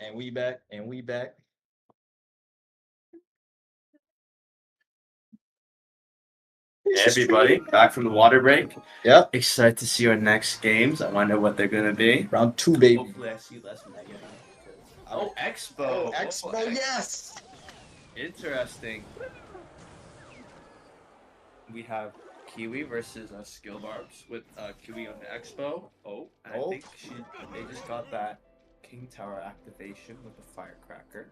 And we back, and we back. Hey everybody, back from the water break. Yeah, Excited to see our next games. I wonder what they're gonna be. round two, baby. Hopefully, I see less Mega Man. Oh, Expo! Expo, yes. Interesting. We have Kiwi versus Skill Barbs with Kiwi on the Expo. And I Oh. think they just got that King Tower activation with the Firecracker.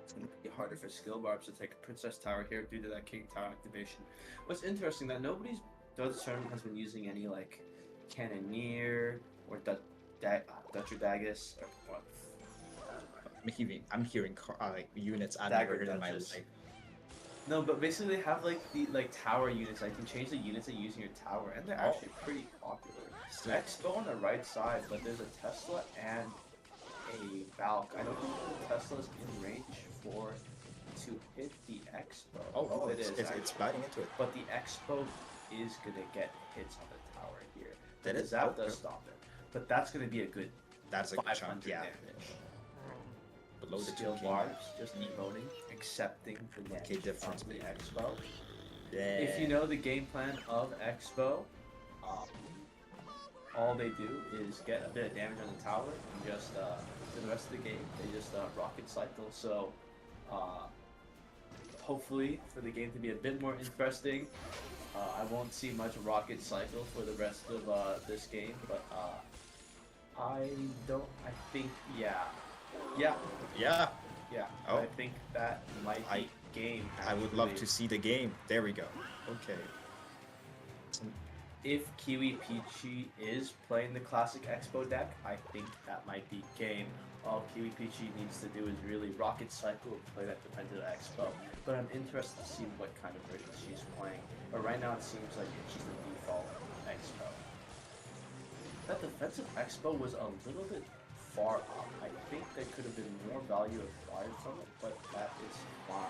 It's gonna be harder for Skill Barbs to take a Princess Tower here due to that King Tower activation. What's interesting that nobody's this tournament has been using any like Cannoneer or Dutcher Dagus or what? I'm hearing like units I've Dagger never heard in my Duchess. life. No, but basically they have like the tower units. Like you can change the units that you use in your tower, and they're actually pretty popular. Expo on the right side, but there's a Tesla and a Valk. I don't think the Tesla's in range for to hit the Expo. Oh, it is. it's biting into it. But the Expo is gonna get hits on the tower here. That is Zap does stop it, but that's gonna be a good. That's a good 500 chunk, yeah. damage. Below the Skill 2K. barbs, just emoting, accepting the damage difference from the Expo. Yeah. If you know the game plan of Expo, all they do is get a bit of damage on the tower and just for the rest of the game they just rocket cycle. So hopefully for the game to be a bit more interesting, I won't see much rocket cycle for the rest of this game, but I think Oh. I think that might be game. I would love to see the game. There we go. Okay. If Kiwi Peachy is playing the classic Expo deck, I think that might be game. All Kiwi Peachy needs to do is really rocket cycle and play that defensive Expo. But I'm interested to see what kind of version she's playing. But right now it seems like she's the default Expo. That defensive Expo was a little bit far up. I think there could have been more value acquired from it, but that is fine.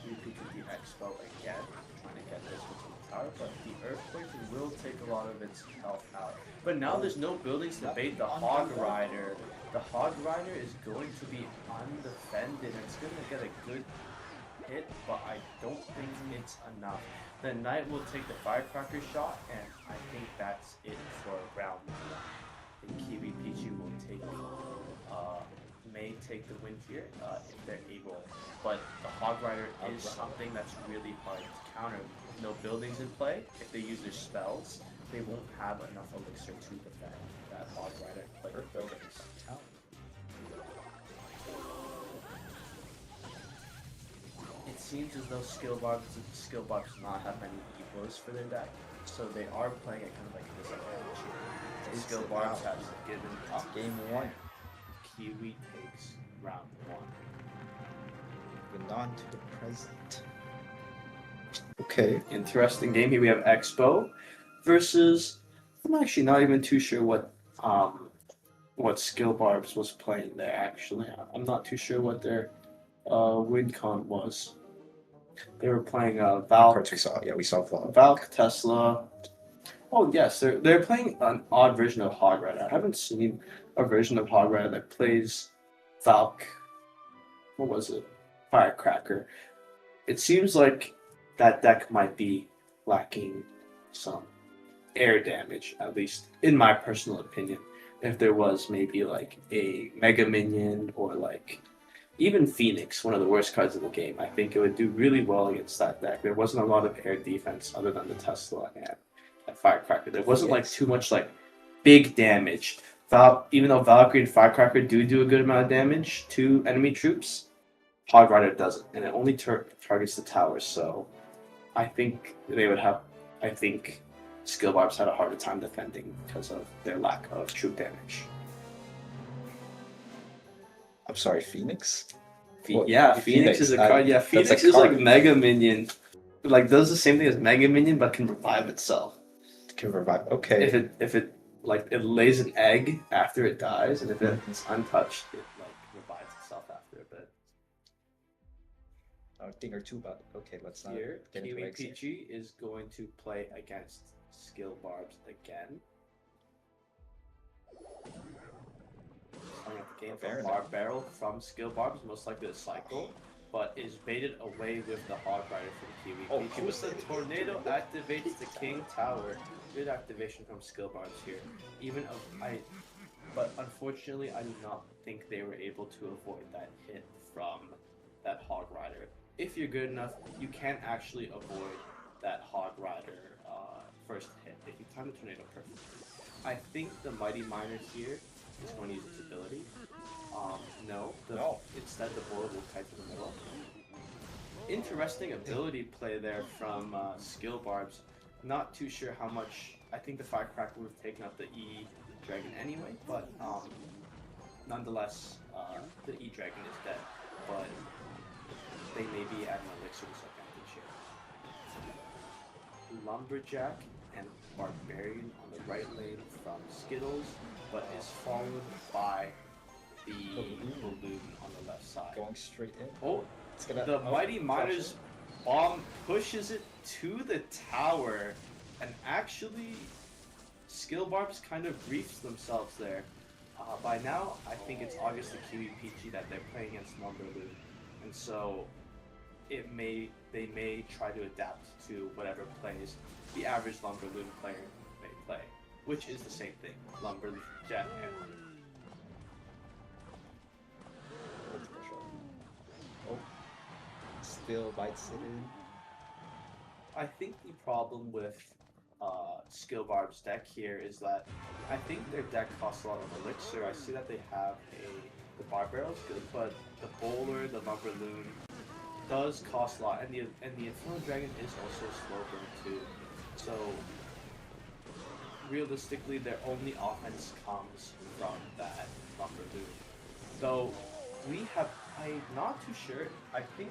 The Expo again, trying to get this into the tower, but the Earthquake will take a lot of its health out. But now there's no buildings to bait the Hog Rider. The Hog Rider is going to be undefended. It's going to get a good hit, but I don't think it's enough. The Knight will take the Firecracker shot, and I think that's it for round one. The Kiwi Pichu will may take the win here if they're able. But the Hog Rider is something that's really hard to counter. No buildings in play. If they use their spells, they won't have enough elixir to defend that Hog Rider. But buildings. It seems as though Skill Barbs do not have many equals for their deck, so they are playing it kind of like a disadvantage here. The Skill Barbs has given up. Game one. Kiwi takes round one. Moving on to the present. Okay. Interesting game here. We have Expo versus. I'm actually not even too sure what Skill Barbs was playing there. Actually, I'm not too sure what their win con was. They were playing Valk. We saw Valk Tesla. Oh yes, they're playing an odd version of Hog Rider. I haven't seen a version of Hog Rider that plays Valk. What was it? Firecracker. It seems like that deck might be lacking some air damage, at least in my personal opinion. If there was maybe like a Mega Minion or like even Phoenix, one of the worst cards in the game, I think it would do really well against that deck. There wasn't a lot of air defense other than the Tesla and Firecracker. There wasn't like too much like big damage. Even though Valkyrie and Firecracker do a good amount of damage to enemy troops, Hog Rider doesn't, and it only targets the towers. So I think Skill Barbs had a harder time defending because of their lack of troop damage. I'm sorry, Phoenix? Phoenix is a card. Yeah, Phoenix is like Mega Minion. Like does the same thing as Mega Minion, but can revive itself. Can revive. Okay. If it lays an egg after it dies, and if it's untouched, it like revives itself after a bit. a thing or two, but okay, let's not Here, get into Kiwi eggs here. Peachy is going to play against Skill Barbs again. Starting at the game Fair from enough. Barb Barrel from Skill Barbs, most likely a cycle, but is baited away with the Hog Rider from Kiwi Oh, Peachy. With the tornado activates the King Tower. Good activation from Skill Barbs here. But unfortunately, I do not think they were able to avoid that hit from that Hog Rider. If you're good enough, you can actually avoid that Hog Rider first hit if you time the tornado perfectly. I think the Mighty Miner here is going to use its ability. No. Instead, the bullet will kite to the middle. Interesting ability play there from Skill Barbs. Not too sure how much. I think the Firecracker would have taken out the E Dragon anyway, but nonetheless, the E Dragon is dead. But they may be at an elixir disadvantage here. Lumberjack and Barbarian on the right lane from Skittles, but is followed by the balloon on the left side. Going straight in. Oh, the Mighty Miner's bomb pushes it to the tower, and actually, Skill Barbs kind of briefs themselves there. By now, I think it's obvious to Kiwi Peachy that they're playing against Lumberloon, and so they may try to adapt to whatever plays the average Lumberloon player may play, which is the same thing, Lumberjack and Oh, still bites it in. I think the problem with Skill Barb's deck here is that I think their deck costs a lot of elixir. I see that they have the Bar Barrel's good, but the Bowler, the Lumberloon does cost a lot, and the Inferno Dragon is also a slow burn too. So realistically, their only offense comes from that Lumberloon. So I'm not too sure. I think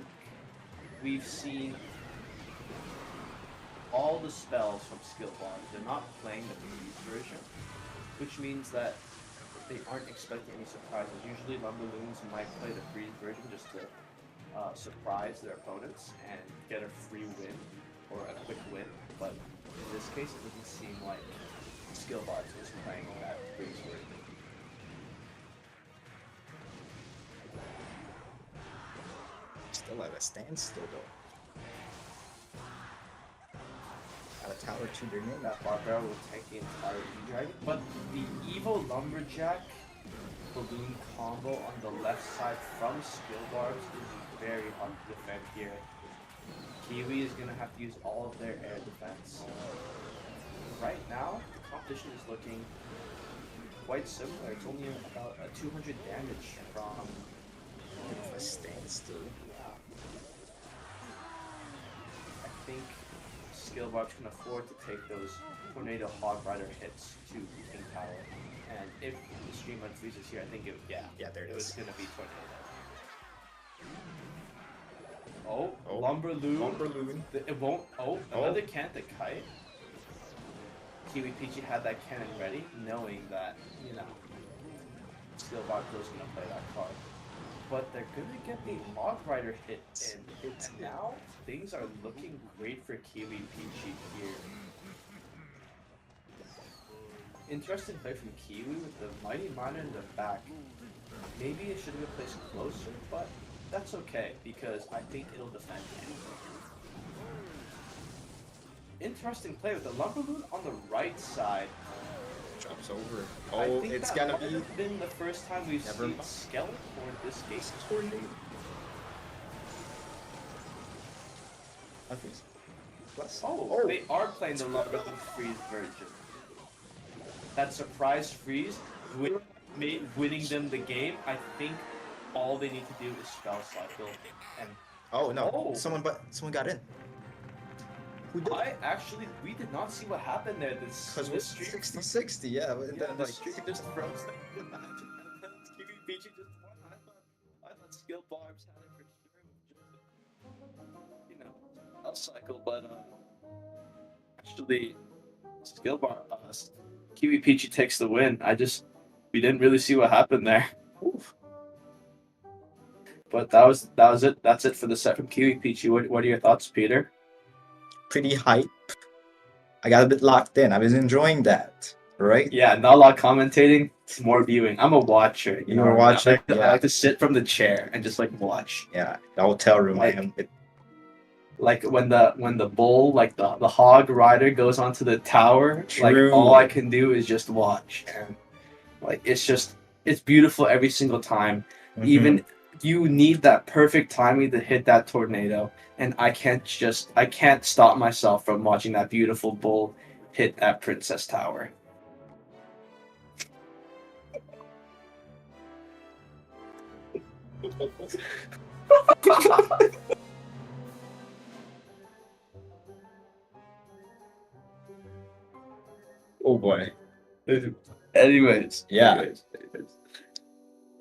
we've seen all the spells from Skill Barbs. They're not playing the freeze version, which means that they aren't expecting any surprises. Usually Lumberloons might play the freeze version just to surprise their opponents and get a free win or a quick win, but in this case it doesn't seem like Skill Barbs is playing that freeze version. Still at a standstill though. Got a tower to their name. That Barbara will take the entire E-Dragon, but the Evil Lumberjack Balloon combo on the left side from Skill Barbs is very hard to defend here. Kiwi is going to have to use all of their air defense. Right now, the competition is looking quite similar. It's only about a 200 damage from A standstill. I think Skill Barbs can afford to take those Tornado Hog Rider hits to King Tower. And if the stream unfreezes here, I think Yeah, there it was is. going to be Tornado. Oh, Lumberloon. It won't. Oh, another Canta Kite. Kiwi Peachy had that cannon ready, knowing that, Skill Barbs was going to play that card. But they're going to get the Hog Rider hit in. And now, things are looking great for Kiwi Peachy here. Interesting play from Kiwi with the Mighty Miner in the back. Maybe it should have been placed closer, but that's okay, because I think it'll defend anyway. Interesting play with the Lumberloon on the right side. Drops over. I Oh, think it's that gonna might be have been the first time we've Never seen mind. Skeletor in this game. tornado. I think so. Plus. Oh, they are playing the Lumberloon freeze version. That surprise freeze winning them the game. I think all they need to do is spell cycle. And Oh no! Oh. Someone got in. Who did? we did not see what happened there. Because we're 60-60, yeah. And Yeah, then, the like, streak just froze there. Kiwi Peachy just won. I thought Skill Barbs had it for sure. I'll cycle, but actually, Kiwi Peachy takes the win. We didn't really see what happened there. oof. But but that was it. That's it for the set from Kiwi Peachy. What are your thoughts, Peter? Pretty hype. I got a bit locked in. I was enjoying that. Right? Yeah, not a lot of commentating. It's more viewing. I'm a watcher. You were watching? I Yeah. like to sit from the chair and just like watch. Yeah. The hotel room. Like- man. Like when the bull, like the hog rider goes onto the tower, like True. all I can do is just watch. And like it's beautiful every single time. Mhm. Even you need that perfect timing to hit that tornado, and I can't stop myself from watching that beautiful bull hit that princess tower. Oh boy. Anyways. Yeah. Anyways.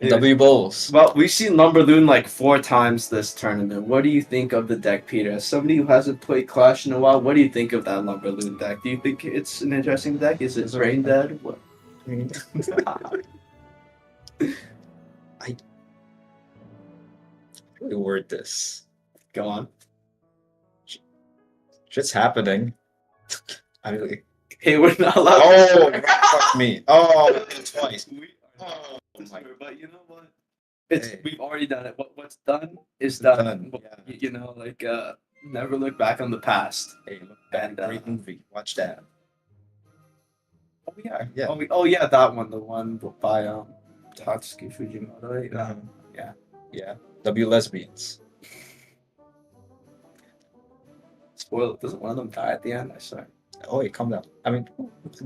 W Bulls. Well, we've seen Lumberloon like 4 times this tournament. What do you think of the deck, Peter? As somebody who hasn't played Clash in a while, what do you think of that Lumberloon deck? Do you think it's an interesting deck? Is it brain dead? What? I really word this. Go on. Just happening. I mean, Hey, we're not allowed. oh, fuck me. Oh, twice. We are Oh, not my. but you know what? It's Hey. we've already done it. What's done is done. Done, yeah. You know, like never look back on the past. Hey, look, that And, great movie. Watch that. Oh yeah, Yeah. Oh yeah, that one, the one by Tatsuki Fujimoto. Yeah. Yeah. W lesbians. Spoil it. Doesn't one of them die at the end? I swear. Oh, hey, calm down. I mean,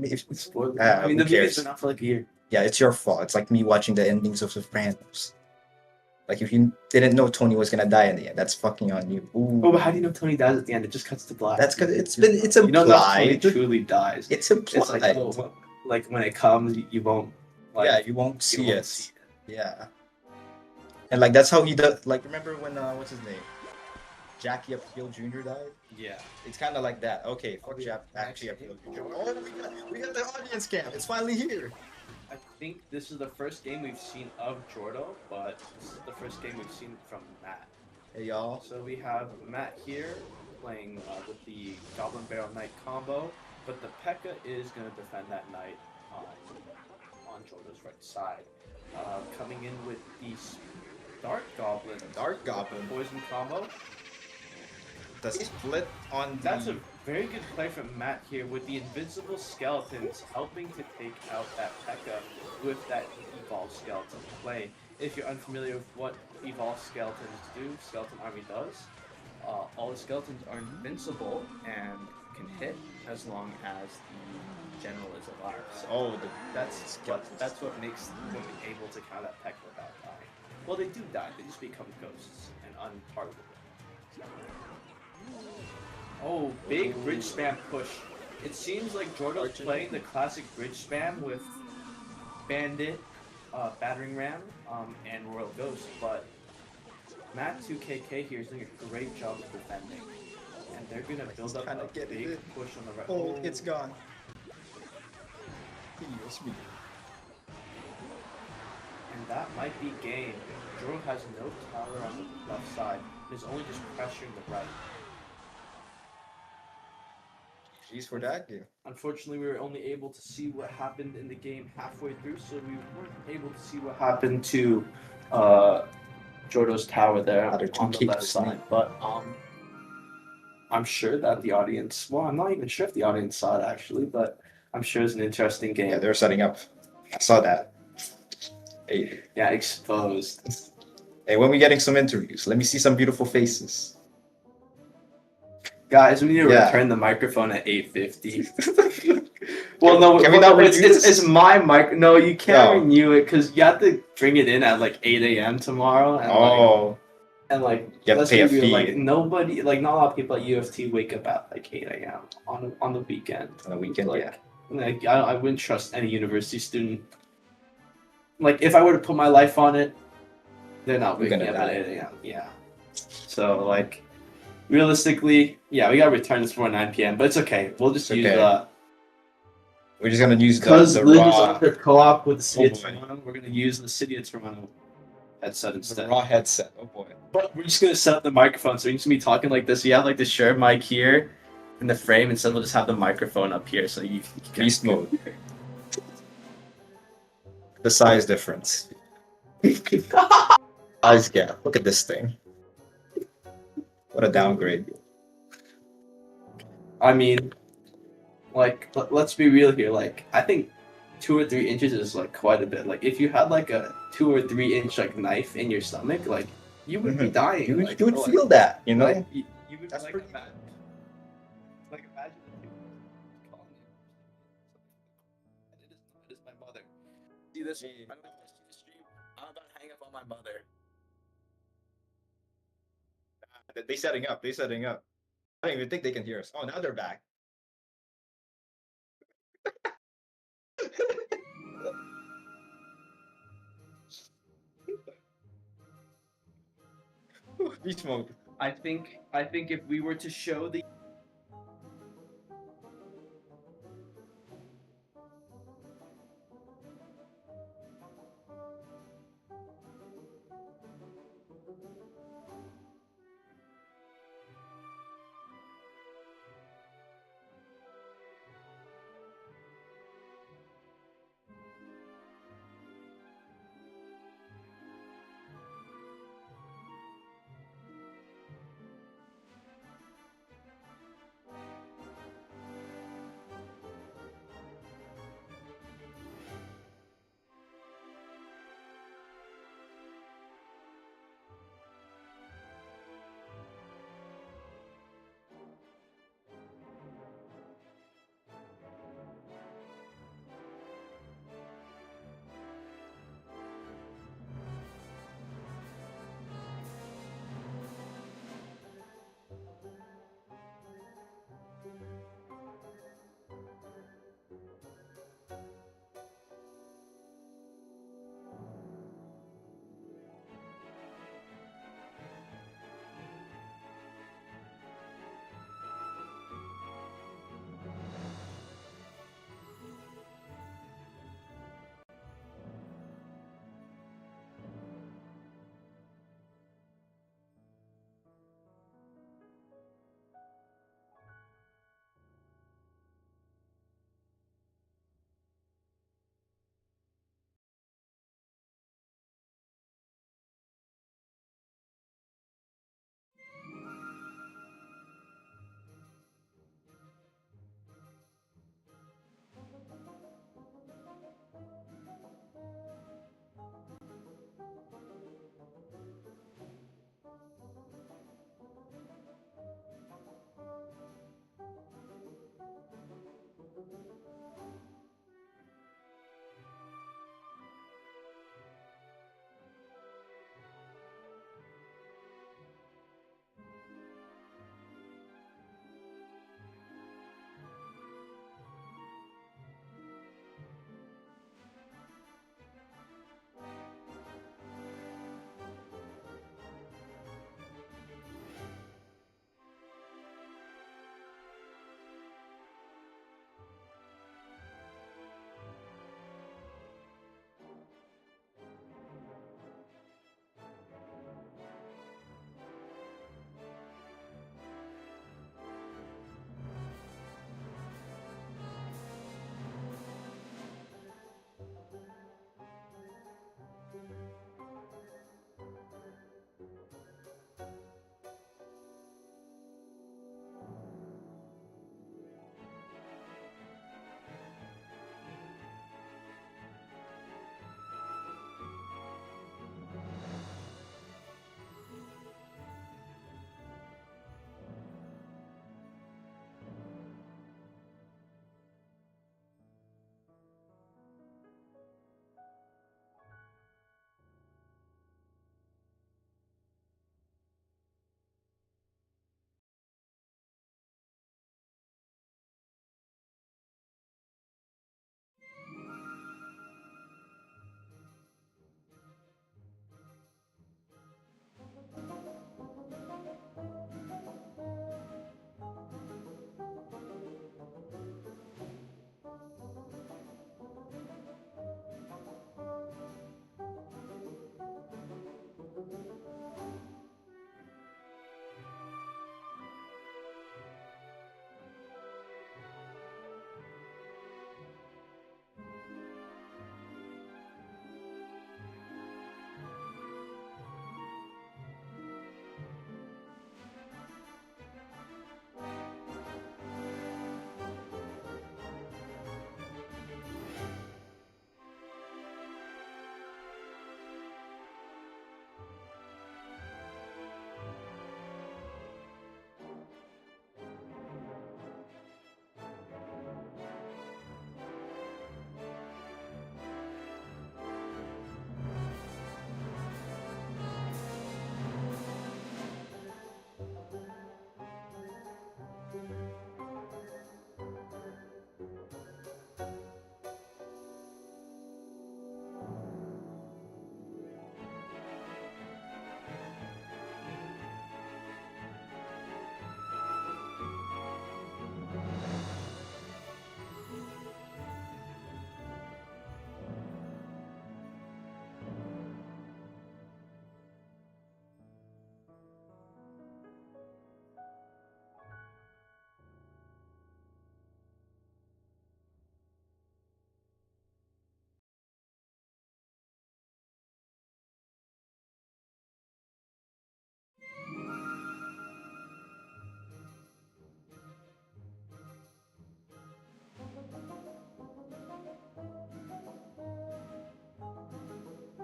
if, Spoil it. Ah, I mean, who the movie's cares? been out for like a year. yeah, it's your fault. It's like me watching the endings of Sopranos. Like if you didn't know Tony was gonna die in the end, that's fucking on you. Ooh. Oh, but how do you know Tony dies at the end? It just cuts to black. That's because it's You don't know if Tony implied. truly dies. It's It's implied. like, oh, well, like when it comes, you won't. Like, yeah, you won't you see won't it. see it. Yeah. And like that's how he does. Like remember when what's his name? Jackie Appeal Jr. died. Yeah. It's kind of like that. Okay, fuck Jackie Appeal Jr. Oh, we got the audience cam. It's finally here. I think this is the first game we've seen of Jordo, but this is the first game we've seen from Matt. Hey y'all. So we have Matt here playing with the Goblin Barrel Knight combo, but the P.E.K.K.A. is going to defend that Knight on Jordo's right side. Coming in with the Dark Goblin. Dark Goblin. Poison combo. The split on the. That's a very good play from Matt here with the Invincible Skeletons helping to take out that P.E.K.K.A. with that Evolved Skeleton play. If you're unfamiliar with what Evolved Skeletons do, Skeleton Army does, all the skeletons are invincible and can hit as long as the general is alive. So that's what makes them able to counter that P.E.K.K.A. without dying. Well, they do die, they just become ghosts and untargetable. Oh, big bridge spam push. It seems like Jordo's playing the classic bridge spam with Bandit, Battering Ram, and Royal Ghost, but Matt2KK here is doing a great job of defending. And they're going to build up a big push on the right. Oh, it's gone. USB. And that might be game. Jordo has no tower on the left side. He's only just pressuring the right. Jeez for that game. Unfortunately, we were only able to see what happened in the game halfway through, so we weren't able to see what happened to Jordo's tower there on the left side. But I'm sure that the audience, well, I'm not even sure if the audience saw it actually, but I'm sure it's an interesting game. Yeah, they're setting up. I saw that. Hey, Yeah, exposed. hey, when we getting some interviews? Let me see some beautiful faces. Guys, we need to Yeah. return the microphone at 8:50. Well, no, Can we not renew it's this? my mic. No, you can't No. renew it because you have to bring it in at like 8 a.m. tomorrow. And Oh, like You have to let's pay a be real, fee. like nobody, like not a lot of people at UofT wake up at like 8 a.m. on the weekend. on the weekend, Like, yeah. Like I wouldn't trust any university student. Like if I were to put my life on it, they're not We're waking gonna up die. at 8 a.m. Yeah. So like, realistically, yeah, we gotta return this before 9 p.m. But it's okay. We'll just It's use okay. We're just gonna use because the Lynn is raw. under co-op with the city Oh, of boy. Toronto. We're gonna use the city of Toronto headset The instead. raw headset. Oh boy. But we're just gonna set up the microphone, so we're just gonna be talking like this. You have like the shared mic here in the frame, instead we'll just have the microphone up here, so you can Beast mode. The size difference. Size gap. Look at this thing. What a downgrade. I mean, like, let's be real here. Like, I think 2 or 3 inches is like quite a bit. Like, if you had like a 2 or 3 inch like knife in your stomach, like you would be dying. You, like, you would or, feel that, you know? like, you would That's like pretty- imagine. Like imagine if you calling it is my mother. See this? Yeah. I'm about to see the stream. I'm about to hang up on my mother. They setting up. They setting up. I don't even think they can hear us. Oh, now they're back. Beast mode. I think if we were to show the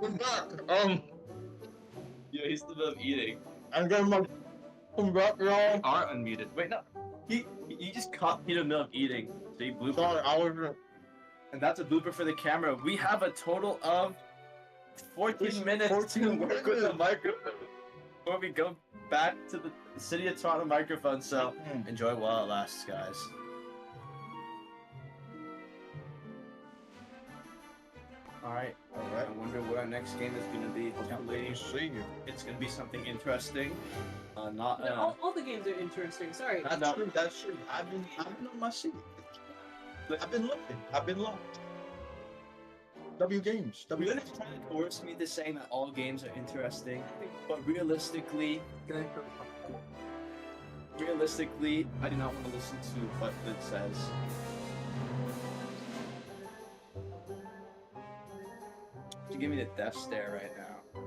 We're back. Yeah, he's still eating. I'm getting my back, y'all. Are unmuted. Wait, no. He just caught Peter Milk eating. So he blooped. Sorry, I was. And that's a blooper for the camera. We have a total of 14 minutes to work with the microphone before we go back to the City of Toronto microphone. So enjoy while it lasts, guys. Alright. I wonder what our next game is going to be. Hopefully, it's going to be something interesting. All the games are interesting. Sorry. That's true. That's true. I've been on my seat. I've been looking. I've been locked. W games. W. Lynn is trying to coerce me to saying that all games are interesting, but realistically, I do not want to listen to what Lynn says. She give me the death stare right now.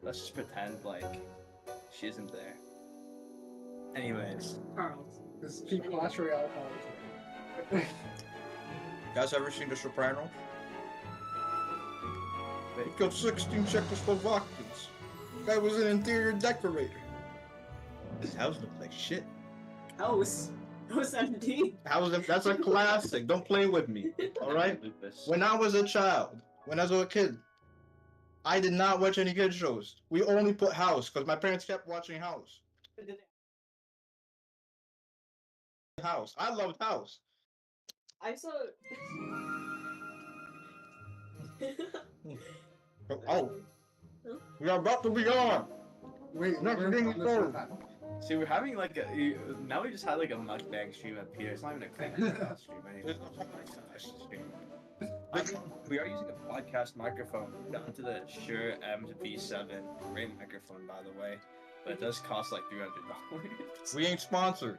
Let's just pretend like she isn't there. Anyways. Charles. This is peak Clash Royale politics. You guys ever seen The Sopranos? He killed 16 Czechoslovakians. The guy was an interior decorator. This house looks like shit. House 17. That's a classic. Don't play with me. Alright? When I was a child, when I was a kid, I did not watch any kid shows. We only put House because my parents kept watching House. House. I loved House. I saw. Oh, we are about to be on. Wait, Next we're thing on you this know. time. See, we're having like now we just had like a mukbang stream up here. It's not even a clean stream anymore. We are using a podcast microphone down to the Shure M-V7. Great microphone, by the way, but it does cost like $300. We ain't sponsored.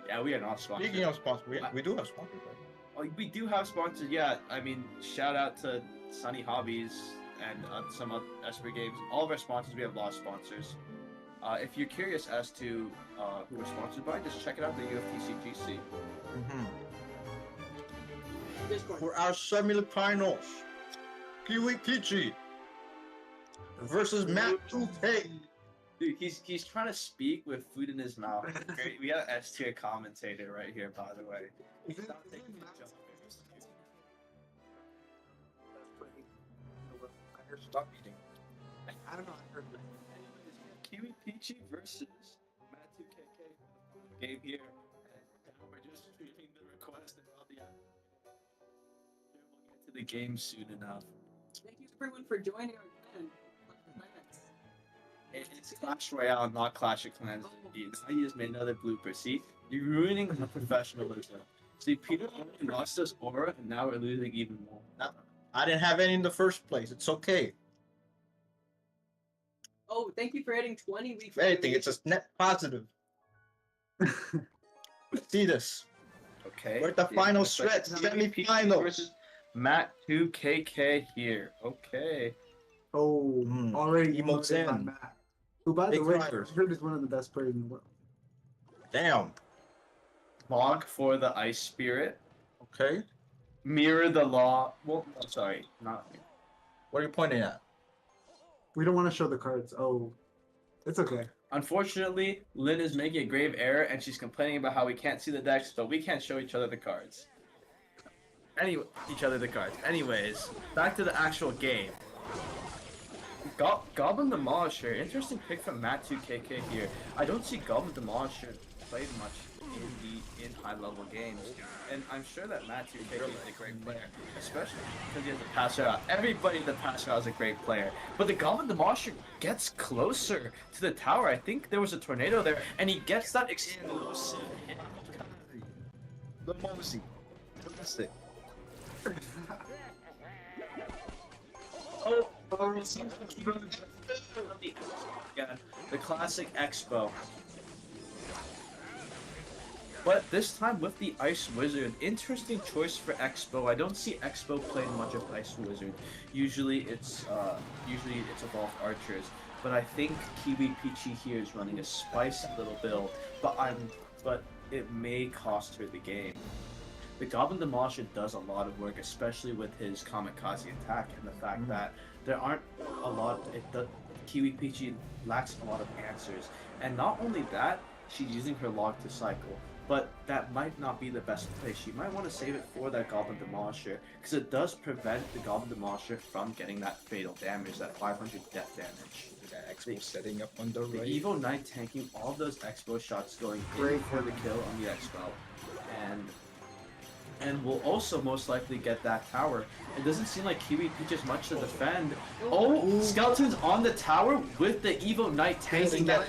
Yeah, we are not sponsored. Speaking of sponsors, we do have sponsors. Right? Oh, we do have sponsors. Yeah, I mean, shout out to Sunny Hobbies and some other Esper Games. All of our sponsors, we have a lot of sponsors. If you're curious as to who we're sponsored by, just check it out, the UofT CGC. For our semi-finals, Kiwi Kichi versus Matt 2K. Dude, he's trying to speak with food in his mouth. We got an S tier commentator right here, by the way. Stop eating. I don't know. I heard that. Kiwi Peachy versus Matt 2KK game here. And we're just streaming the request and all the we'll get to the game soon enough. Thank you everyone for joining our clan. It's Clash Royale, not Clash of Clans. I just made another blooper. See, you're ruining the professionalism. See, Peter lost us aura, and now we're losing even more. No, I didn't have any in the first place. It's okay. Oh, thank you for adding 20 weeks. If anything, it's a net positive. See this. Okay. We're at the final stretch. Semi-finals. Versus Matt 2KK here. Okay. Oh, already Emotes emoted by in. Matt. Who, by the Big way, drivers. I heard is one of the best players in the world. Damn. Log for the Ice Spirit. Okay. Mirror the law. Well, I'm sorry, not me. What are you pointing at? We don't want to show the cards. Oh, it's okay. Unfortunately, Lynn is making a grave error, and she's complaining about how we can't see the decks, but we can't show each other the cards. Anyways, back to the actual game. Goblin Demolisher, interesting pick from Matt 2KK here. I don't see Goblin Demolisher played much in high-level games, and I'm sure that Matt 2KK is a great player, especially because he has a passer out. Everybody in the passer out is a great player, but the Goblin Demolisher gets closer to the tower. I think there was a tornado there, and he gets that explosive hit. The Mosey. Fantastic. Oh, yeah, the classic Expo. But this time with the Ice Wizard. Interesting choice for Expo. I don't see Expo playing much of Ice Wizard. Usually it's Evolved Archers. But I think Kiwi Peachy here is running a spicy little build. But it may cost her the game. the Goblin Demolisher does a lot of work, especially with his Kamikaze attack and the fact that there aren't a lot. Kiwi Peachy lacks a lot of answers, and not only that, she's using her log to cycle. But that might not be the best play. She might want to save it for that Goblin Demolisher, because it does prevent the Goblin Demolisher from getting that fatal damage, that 500 death damage. That Expo setting up on the The right. Evo Knight tanking all of those Expo shots going in for the kill on the Expo. And will also most likely get that tower. It doesn't seem like Kiwi Peach has much to defend. Oh, Skeleton's on the tower with the Evo Knight tanking that.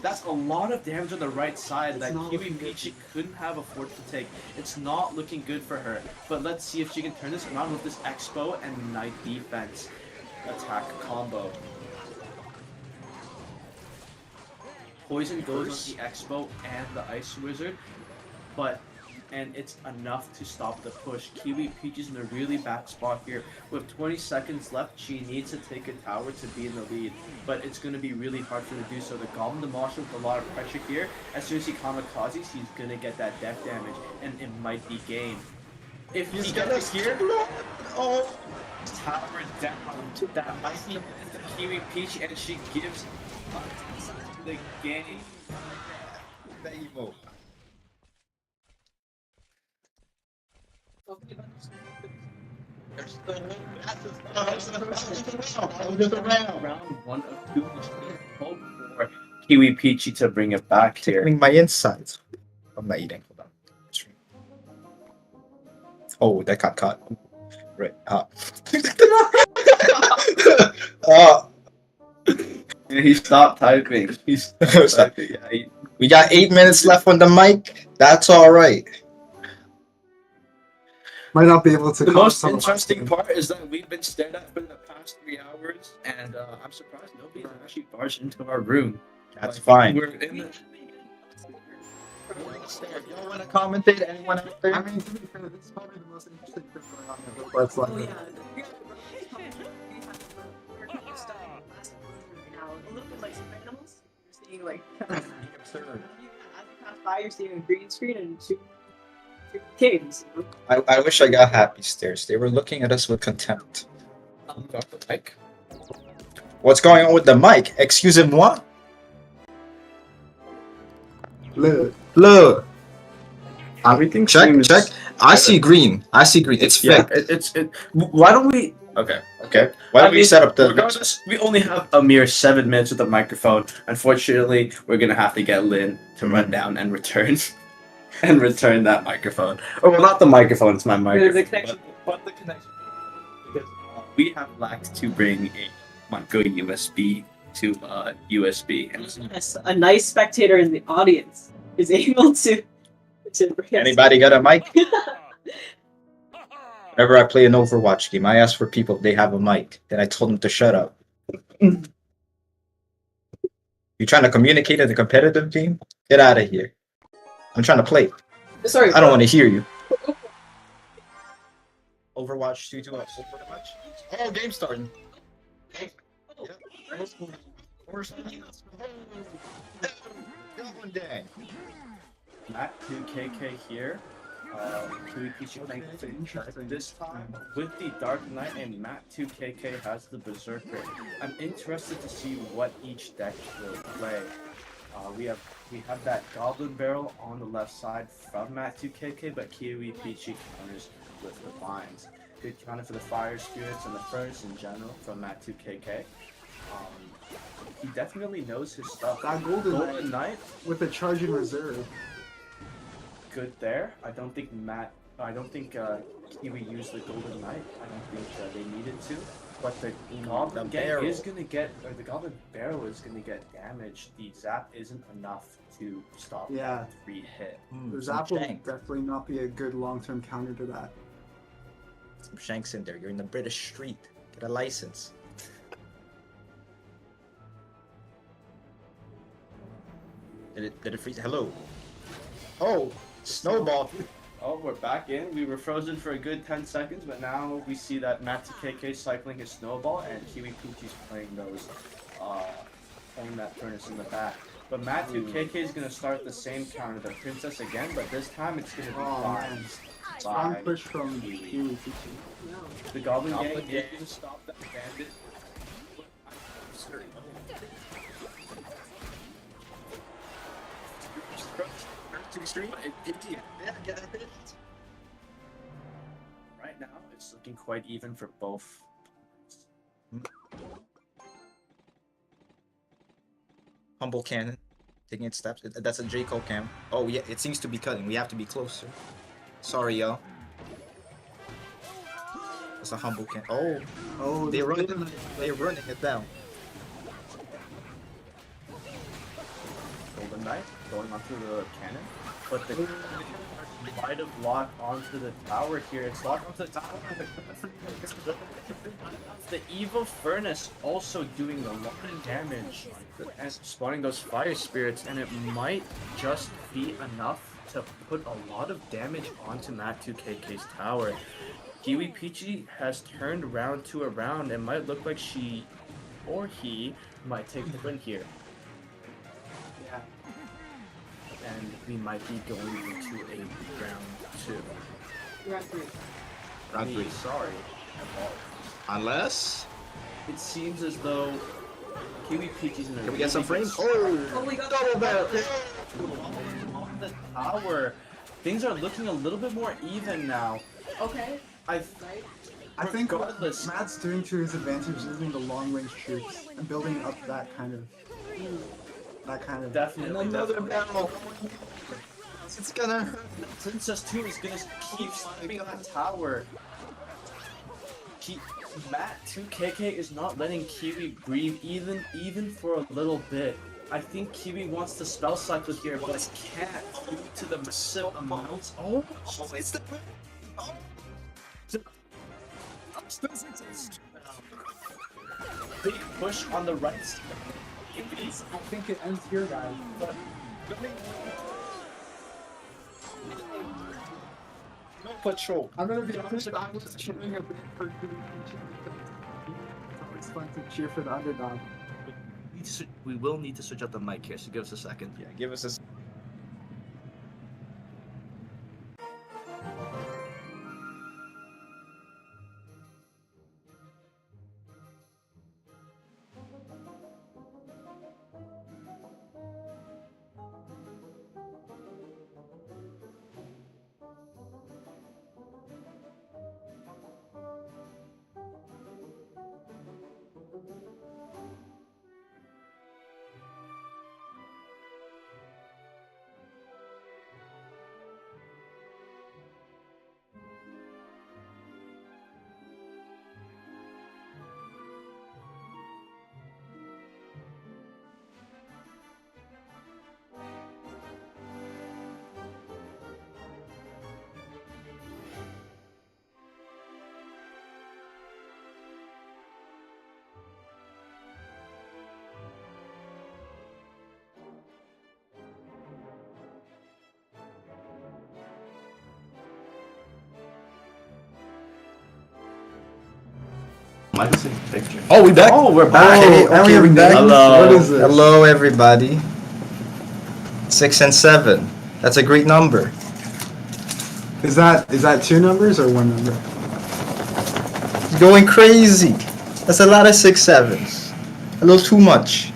That's a lot of damage on the right side that Kiwi Peach couldn't have afforded to take. It's not looking good for her. But let's see if she can turn this around with this Expo and Knight defense attack combo. Poison goes on the Expo and the Ice Wizard, and it's enough to stop the push. Kiwi Peach is in a really bad spot here. With 20 seconds left, she needs to take a tower to be in the lead, but it's going to be really hard for her to do so. The Goblin Demolisher with a lot of pressure here. As soon as he kamikazes, he's going to get that death damage, and it might be game. If he gets it here, tower down. That might be the Kiwi Peach, and she gives up the game. The Evo. Round 1 of 2. Hope for Kiwi Peachy to bring it back here. Tickling my insides. I'm not eating. Hold on. Oh, that got caught. Right. He stopped typing. He stopped typing. Yeah, We got 8 minutes left on the mic. That's all right. Might not be able to. The most interesting part is that we've been stared at for the past 3 hours, and I'm surprised nobody actually barged into our room. That's fine. We're in the... Y'all want to commentate? Anyone out there? I mean, to be fair, this is probably the most interesting thing going on ever. Let's like. Oh yeah, a little bit like some animals. You're seeing like as you pass by, you're seeing a green screen and two caves. I wish I got happy stares. They were looking at us with contempt. Got the mic. What's going on with the mic? Excusez-moi? Look. Everything Check. seems- I see green. It's fake. Yeah, why don't we... Okay. Why don't we mean, set up the... Regardless, we only have a mere 7 minutes with the microphone. Unfortunately, we're gonna have to get Lynn to run down and return that microphone. Oh, well, not the microphone. It's my microphone. The connection. But the connection. Because we have lacked to bring a micro USB to USB. And Yes, a nice spectator in the audience is able to bring us- Anybody got a mic? Whenever I play an Overwatch game, I ask for people if they have a mic. Then I told them to shut up. You trying to communicate in a competitive game? Get out of here. I'm trying to play. Sorry, I don't want to hear you. Overwatch 2 to us. Overwatch? Oh, game starting. Matt 2KK here. Kiwi Peachy playing this time with the Dark Knight, and Matt 2KK has the Berserker. I'm interested to see what each deck will play. We have that Goblin Barrel on the left side from Matt 2KK, but Kiwi Peachy counters with the Vines. Good counter for the Fire Spirits and the Furnace in general from Matt 2KK. He definitely knows his stuff. That Golden Knight with a charge in reserve. Good there. I don't think Kiwi used the Golden Knight. I don't think they needed to. But the Goblin Gang is gonna get, or the Goblin Barrel is gonna get damaged. The Zap isn't enough to stop that 3 hit. The Zap will definitely not be a good long-term counter to that. Some shanks in there. You're in the British street. Get a license. Did it freeze? Hello. Oh, snowball. Oh, we're back in. We were frozen for a good 10 seconds, but now we see that Matt 2KK cycling his snowball, and Kiwi Peachy's playing that furnace in the back. But Matt 2KK is gonna start the same counter, the princess again, but this time it's gonna be Vines. Strong push from Kiwi. The Goblin Gang didn't stop that bandit. Right now, it's looking quite even for both. Humble cannon. Taking its steps. That's a J. Cole cam. Oh, yeah, it seems to be cutting. We have to be closer. Sorry, y'all. That's a humble cannon. Oh, Oh, they're running it down. Golden Knight going onto the cannon, but the might have locked onto the tower here. It's locked onto the tower. The Evil Furnace also doing a lot of damage and spawning those fire spirits, and it might just be enough to put a lot of damage onto Matt2KK's tower. Kiwi Peachy has turned round to a round and might look like she or he might take the win here. yeah. And we might be going into a round 2. Round 3. Round 3. Sorry. Unless... It seems as though Kiwi Peachy's in a Can we get some really frames? good Oh, we got double barrel! on the tower. Things are looking a little bit more even now. Okay. I I think what Regardless. Matt's doing to his advantage is using the long range troops and building up that kind of definitely. Another barrel! It's gonna hurt. Princess 2 is gonna keep slamming on that tower. Matt2KK is not letting Kiwi breathe even for a little bit. I think Kiwi wants to spell cycle here, but it can't due to the massive amounts. Oh, It's the... Oh. big push on the right side. I think it ends here, guys. But No patrol. I'm gonna be honest, I was cheering a bit for Kiwi Peachy because it's always fun to cheer for the underdog. We will need to switch up the mic here, so give us a second. Yeah, give us a... Oh, we back? Oh, we're back. Okay, and we okay, have names? Hello. What is this? Hello, everybody. 6 and 7. That's a great number. Is that 2 numbers or 1 number? It's going crazy. That's a lot of 6-7s. A little too much.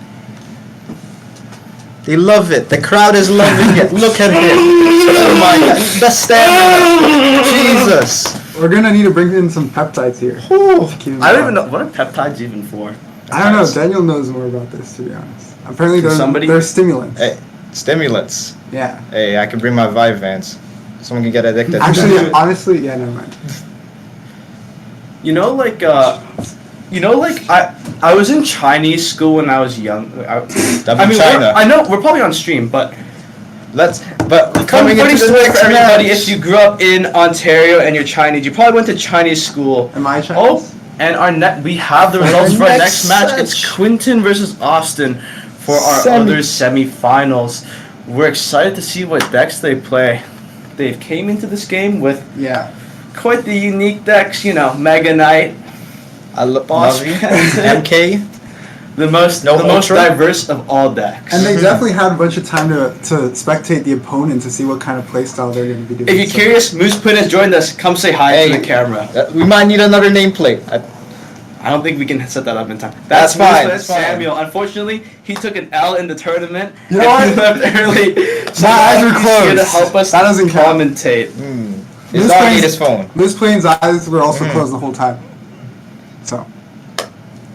They love it. The crowd is loving it. Look at him. Oh my god. The stamina. Jesus. We're gonna need to bring in some peptides here. Whew. to keep him I don't going. even know what are peptides even for. I don't know. Daniel knows more about this, to be honest. Apparently, Can they're stimulants. Hey, stimulants. Yeah. Hey, I can bring my Vive Vans. Someone can get addicted. Actually, honestly, yeah, never mind. I was in Chinese school when I was young. China. I know we're probably on stream, but But coming into funny the story next for everybody. match. If you grew up in Ontario and you're Chinese, you probably went to Chinese school. Am I Oh, Chinese? and we have the results for our next match. It's Quinton versus Austin for our other semi-finals. We're excited to see what decks they play. They came into this game with Yeah. quite the unique decks, Mega Knight, I love Boss MK. The most Ultra? diverse of all decks. And they definitely had a bunch of time to spectate the opponent to see what kind of playstyle they're going to be doing. If you're curious, Moosepin has joined us. Come say hi to the camera. We might need another nameplate. I don't think we can set that up in time. That's fine. Moosepin, That's fine. Samuel. Unfortunately, he took an L in the tournament. You know and he what? left early. So My eyes now were he's here to closed. help us That doesn't count. commentate. His This dog plays- ate his phone. Liz Plane's eyes were also closed the whole time. So,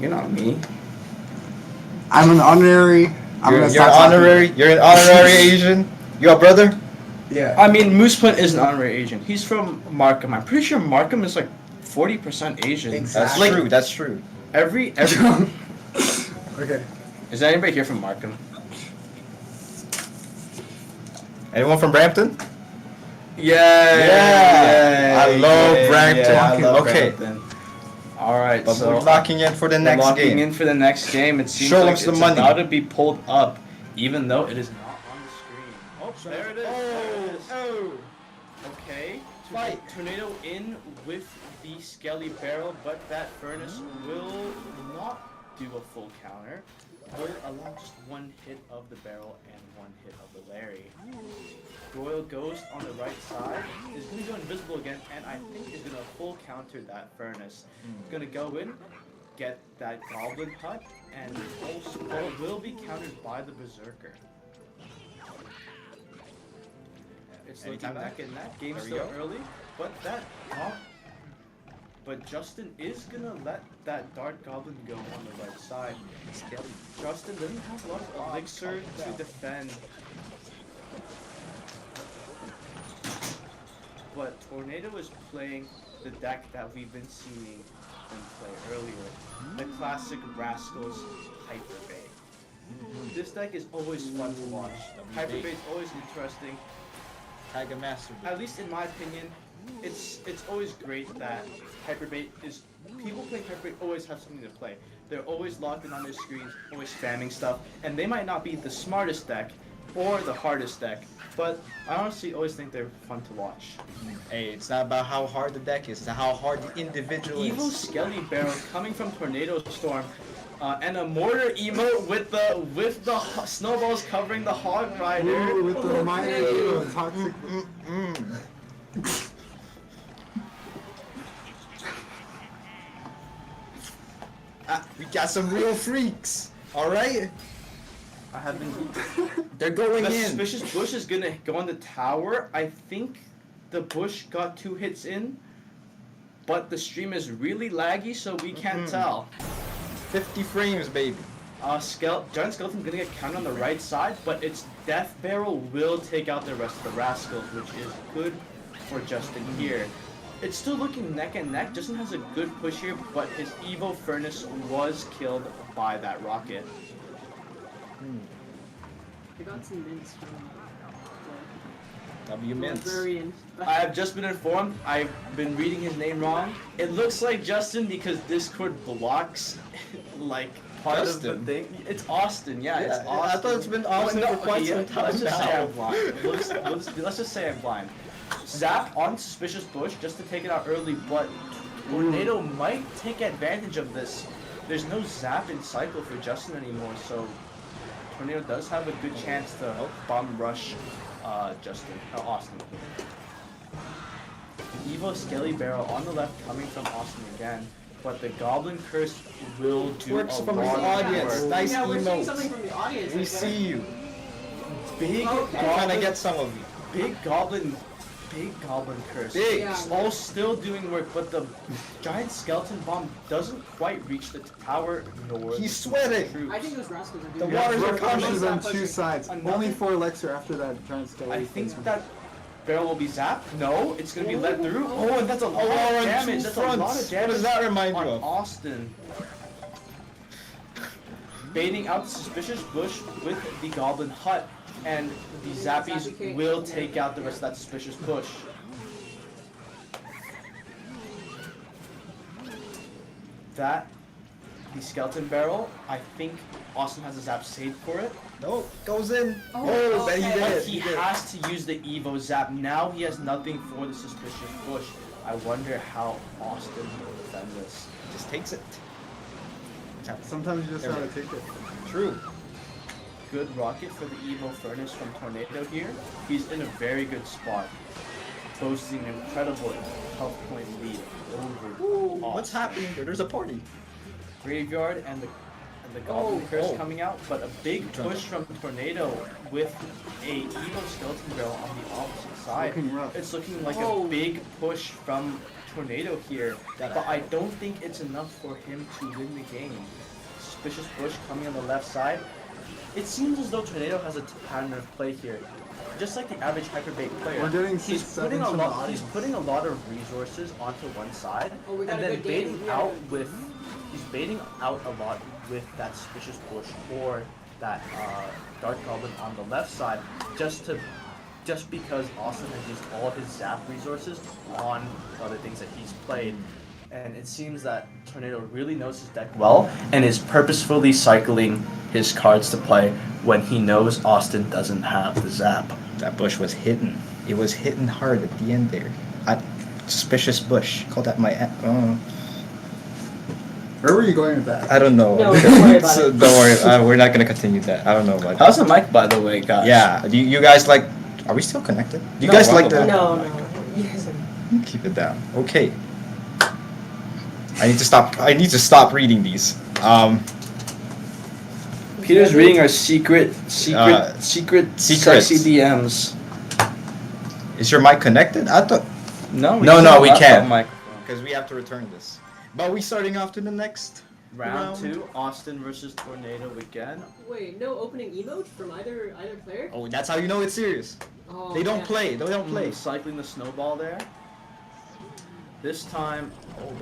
You're not me. I'm an honorary. You're an honorary Asian. You're a brother? Yeah. I mean, Moosepin is an honorary Asian. He's from Markham. I'm pretty sure Markham is like 40% Asian. That's Like, true. That's true. Every Okay. Is there anybody here from Markham? Anyone from Brampton? Yeah. I love Brampton. I love Okay. Brampton. All right, But so we're locking in for the we're next locking game. in for the next game. It seems Show like us it's the money. about to be pulled up, even though it is not on the screen. Oh, there it is. There it is. Okay. Fight. Tornado in with the Skelly Barrel, but that Furnace will not do a full counter. Will allow just one hit of the barrel and one hit of the Larry. Royal Ghost on the right side is going to go invisible again, and I think is going to full counter that Furnace. Going to go in, get that Goblin Hut, and also will be countered by the Berserker. It's looking Anytime back in that game There we still go. early, but but Justin is gonna let that Dark Goblin go on the right side. Justin doesn't have a lot of elixir to defend. But Tornado is playing the deck that we've been seeing him play earlier. The classic Rascals Hyperbait. This deck is always fun to watch. Hyperbait is always interesting. Tiger Master. At least in my opinion, it's always great that Hyperbait is... People playing Hyperbait always have something to play. They're always locked in on their screens, always spamming stuff, and they might not be the smartest deck or the hardest deck, but I honestly always think they're fun to watch. Hey, it's not about how hard the deck is, it's how hard the individual Evil is. Skelly Barrel coming from Tornado Storm, and a Mortar emote with the snowballs covering the Hog Rider. Ooh, with the minor toxic. We got some real freaks. All right, I have been. they're going The in. Suspicious Bush is gonna go on the tower. I think the Bush got 2 hits in, but the stream is really laggy, so we can't tell. 50 frames, baby. Giant Skeleton's gonna get counted on the right side, but its Death Barrel will take out the rest of the Rascals, which is good for Justin here. It's still looking neck and neck. Justin has a good push here, but his Evo Furnace was killed by that rocket. I got some mints from W the Mints. librarian. I have just been informed. I've been reading his name wrong. It looks like Justin because Discord blocks like part of Justin? the thing. It's Austin, yeah, it's Yeah, Austin. I thought it's been Austin for quite some time Let's just say now. I'm blind. Let's just say I'm blind. Zap on Suspicious Bush just to take it out early, but Tornado might take advantage of this. There's no Zap in cycle for Justin anymore, so Tornado does have a good chance to bomb rush Austin. Evo Skelly Barrel on the left coming from Austin again, but the Goblin Curse will do Twerks a from the lot of audience. work. Nice Yeah, we're seeing emotes. something from the audience. We right see there. you. Big Okay. I'm trying to Goblin, get some of you. big Goblin Curse. Big. Yeah. It's all still doing work, but the Giant Skeleton Bomb doesn't quite reach the tower nor He's the sweating. troops. I think those rascals are The doing waters are Rough coming. pushes on Pushing. 2 sides. Another- Only 4 elixir after that giant skeleton. I think that barrel will be zapped. No, it's gonna be let through. Oh, and that's a lot Oh, of on damage. two That's a lot fronts. of What damage. does that remind you on of? Austin. Baiting out the Suspicious Bush with the Goblin Hut, and the Zappies Zappy cake. will take out the rest of that Suspicious Bush. The Skeleton Barrel, I think Austin has a Zap saved for it. No, goes in. Oh, Oh, but he okay. did But it. he has to use the Evo Zap. Now he has nothing for the Suspicious Bush. I wonder how Austin will defend this. Just takes it. Sometimes you just gotta take it. True. Good rocket for the Evo Furnace from Tornado here. He's in a very good spot, boasting an incredible health point lead over What's happening here? There's a party. Graveyard and the Goblin Curse coming out, but a big push from Tornado with a Evo Skeleton Barrel on the opposite side. Looking rough. It's looking like a big push from Tornado here, but I don't think it's enough for him to win the game. Suspicious Bush coming on the left side. It seems as though Tornado has a pattern of play here. Just like the average hyperbait player, We're getting he's 6 putting seconds a from the lot. He's audience. putting a lot of resources onto one side, Oh, we got and a then good game. baiting out with. He's baiting out a lot with that Suspicious Bush or that Dark Goblin on the left side, just because Austin has used all of his zap resources on other things that he's played. And it seems that Tornado really knows his deck well and is purposefully cycling his cards to play when he knows Austin doesn't have the zap. That bush was hitting. It was hitting hard at the end there. Suspicious bush. Call that my. Where were you going with that? I don't know. No, don't worry about it. Don't worry. We're not gonna continue that. I don't know about. How's the mic, by the way, guys? Yeah. Do you guys like? Are we still connected? Do you No, guys we're like on the? the No, no. Yes. Keep it down. Okay. I need to stop reading these. Peter's reading our secret sexy secrets. DMs. Is your mic connected? I thought. No, we can't. Because we have to return this. But we starting off to the next Round 2, Austin versus Tornado again. Wait, no opening emote from either player? Oh, that's how you know it's serious. Oh, They don't yeah. play. They don't play. Cycling the snowball there. This time,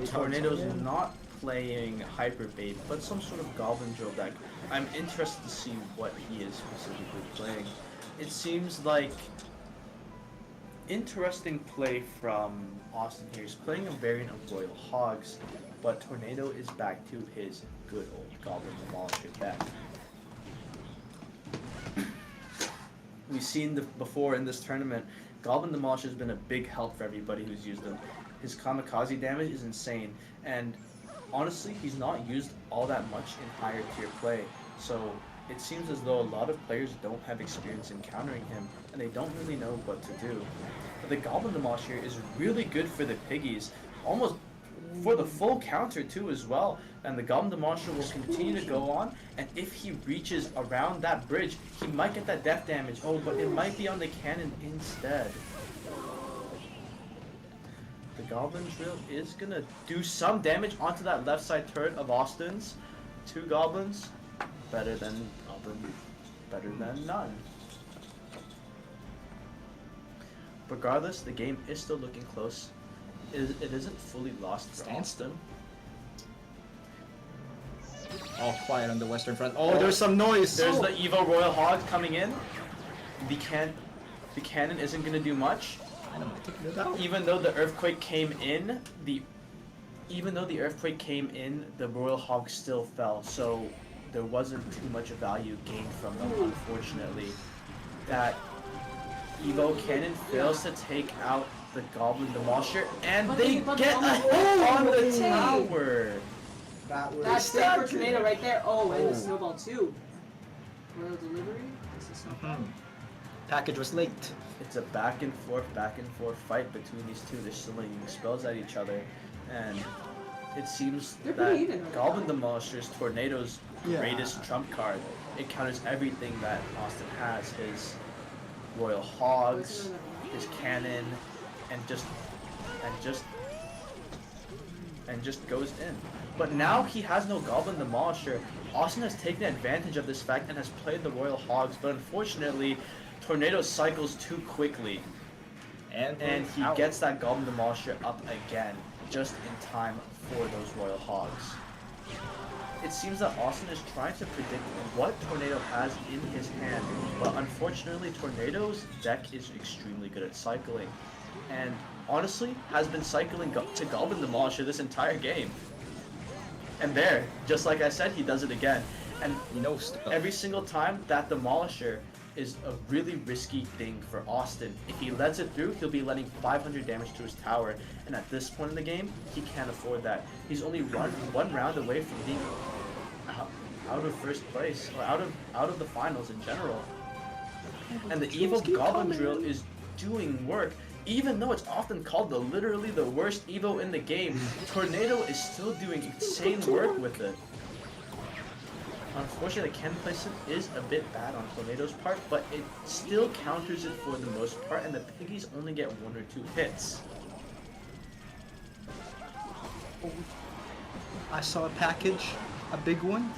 Tornado's not playing Hyperbait, but some sort of Goblin Drill deck. I'm interested to see what he is specifically playing. It seems like interesting play from Austin here. He's playing a variant of Royal Hogs, but Tornado is back to his good old Goblin Demolisher deck. We've seen before in this tournament, Goblin Demolisher has been a big help for everybody who's used them. His kamikaze damage is insane, and honestly, he's not used all that much in higher tier play. So it seems as though a lot of players don't have experience in countering him, and they don't really know what to do. But the Goblin Demolisher is really good for the piggies, almost for the full counter too as well. And the Goblin Demolisher will continue to go on, and if he reaches around that bridge, he might get that death damage. Oh, but it might be on the cannon instead. The Goblin Drill is gonna do some damage onto that left side turret of Austin's. 2 goblins, better than none. Regardless, the game is still looking close. It isn't fully lost for Austin. All quiet on the western front. Oh, there's some noise. There's the Evo Royal Hog coming in. The cannon isn't gonna do much. Even though the earthquake came in, the Royal Hog still fell, so there wasn't too much value gained from them, unfortunately. That Evo Cannon fails to take out the Goblin Demolisher, and they get a hit on the tower! That's it for Tornado right there. Oh, and the snowball too. Royal delivery? Package was late. It's a back and forth fight between these two. They're slinging spells at each other, and it seems They're pretty even that right Goblin now. Demolisher is Tornado's greatest trump card. It counters everything that Austin has: his Royal Hogs, his cannon, and just goes in. But now he has no Goblin Demolisher. Austin has taken advantage of this fact and has played the Royal Hogs, but unfortunately, Tornado cycles too quickly, and he gets that Goblin Demolisher up again, just in time for those Royal Hogs. It seems that Austin is trying to predict what Tornado has in his hand, but unfortunately Tornado's deck is extremely good at cycling, and honestly has been cycling to Goblin Demolisher this entire game. And there, just like I said, he does it again. And every single time that Demolisher is a really risky thing for Austin. If he lets it through, he'll be letting 500 damage to his tower, and at this point in the game, he can't afford that. He's only one round away from being out of first place or out of the finals in general. And the Evo Goblin Drill is doing work. Even though it's often called literally the worst Evo in the game, Tornado is still doing insane work with it. Unfortunately, the cannon placement is a bit bad on Tornado's part, but it still counters it for the most part, and the Piggies only get 1 or 2 hits. I saw a package, a big one.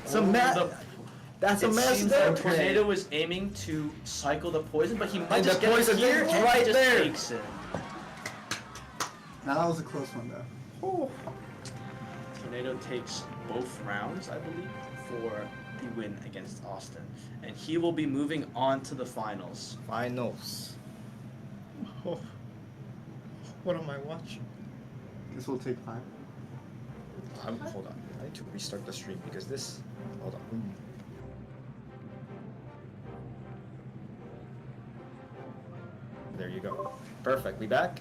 That's a mess there. Tornado was aiming to cycle the poison, but he might And just the get poison it here is and right he just there. takes it. Now that was a close one though. Tornado takes both rounds, I believe, for the win against Austin. And he will be moving on to the finals. Finals. Oh. What am I watching? This will take time. Hold on. I need to restart the stream because this. Hold on. There you go. Perfect. We back?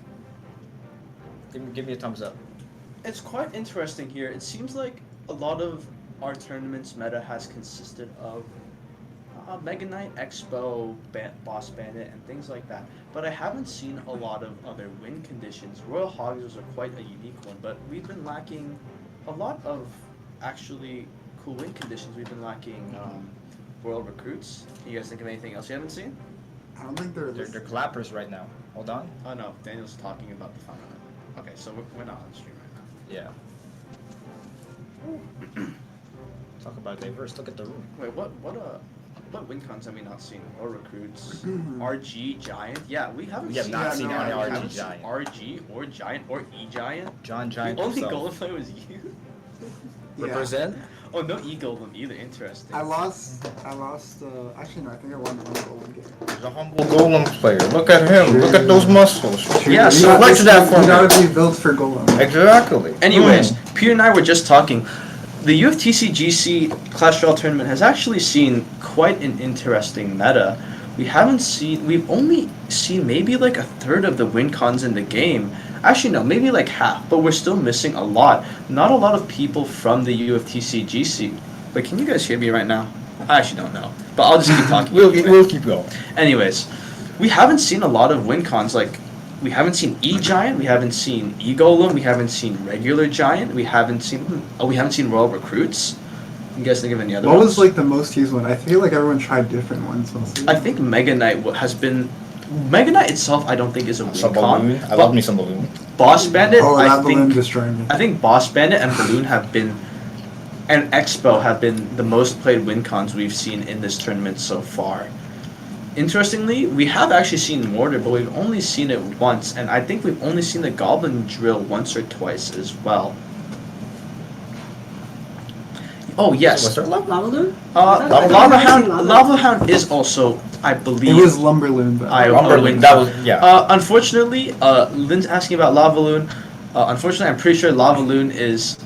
Give me a thumbs up. It's quite interesting here. It seems like a lot of our tournament's meta has consisted of Mega Knight, Expo, Boss Bandit, and things like that. But I haven't seen a lot of other win conditions. Royal Hogs are quite a unique one, but we've been lacking a lot of actually cool win conditions. We've been lacking Royal Recruits. You guys think of anything else you haven't seen? I don't think they're They're clappers right now. Hold on. Oh no, Daniel's talking about the final. Okay, so we're not on stream right now. Yeah. Talk about diverse. Look at the room. Wait, what win cons have we not seen? Or recruits? RG Giant? Yeah, we haven't. We have seen not that. seen Yeah, any we RG haven't seen Giant. RG or Giant or E Giant. John Giant The only himself. golden player was you. Yeah. Represent? Oh, no E golden either. Interesting. I lost, actually no, I think I won one golden game. He's a humble golem player. Look at him. Look at those muscles. Yeah, You so gotta- flex that for You me. gotta be built for golem. Exactly. Anyways, Peter and I were just talking. The UofT GC Clash Royale tournament has actually seen quite an interesting meta. We've only seen maybe like a third of the win cons in the game. Actually, no, maybe like half, but we're still missing a lot. Not a lot of people from the UofT GC. Wait, can you guys hear me right now? I actually don't know, but I'll just keep talking. We'll keep going. Anyways, we haven't seen a lot of win cons. Like, we haven't seen E Giant, we haven't seen E Golem, we haven't seen regular Giant, we haven't seen Royal Recruits. You guys think of any other What ones? was like the most used one? I feel like everyone tried different ones mostly. I think Mega Knight has been. Mega Knight itself, I don't think is a win Some con. balloon. I but love me some balloon. Boss Bandit, Oh, I that balloon think. destroyed me. I think Boss Bandit and Balloon have been, and Expo have been the most played win cons we've seen in this tournament so far. Interestingly, we have actually seen Mortar, but we've only seen it once, and I think we've only seen the Goblin Drill once or twice as well. Oh yes, What's there? Lavalu? Lava Hound is also, I believe. It was Lumberloon, but Lumberloon. That was Unfortunately, Lynn's asking about Lavaloon. Unfortunately, I'm pretty sure Lavaloon is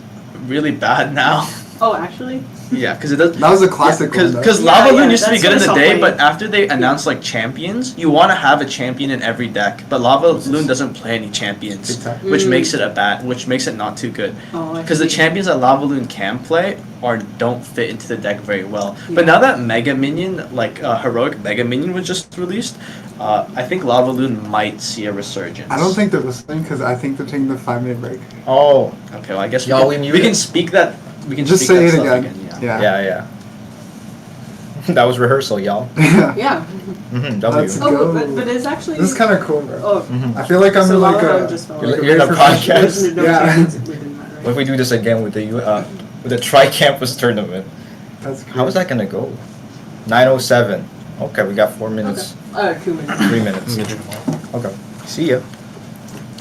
really bad now. Oh, actually? Yeah, because it does. that was a classic one. though. Because Yeah, Lavaloon yeah, used to be that's good in the what I day, saw but after they announced like champions, you want to have a champion in every deck. But Lavaloon doesn't play any champions, Big time. which makes it not too good. Oh, I Because the see. champions that Lavaloon can play don't fit into the deck very well. Yeah. But now that Mega Minion, like Heroic Mega Minion, was just released, I think Lavaloon might see a resurgence. I don't think they're listening because I think they're taking the 5-minute break. Oh. Okay, well I guess Y'all, we we can muted. speak that. We can Just speak say that it stuff again. Yeah. Yeah. That was rehearsal, y'all. Yeah. Yeah. W. Let's Oh, go. but it's actually. This is kind of cool, bro. Oh, Mhm. I feel like I'm so in like Lava a. just fell. You're in a podcast. Yeah. What if we do this again with the tri-campus tournament? That's cool. How is that gonna go? 9:07. Okay, we got 4 minutes. Cool. 3 minutes. Okay. See ya.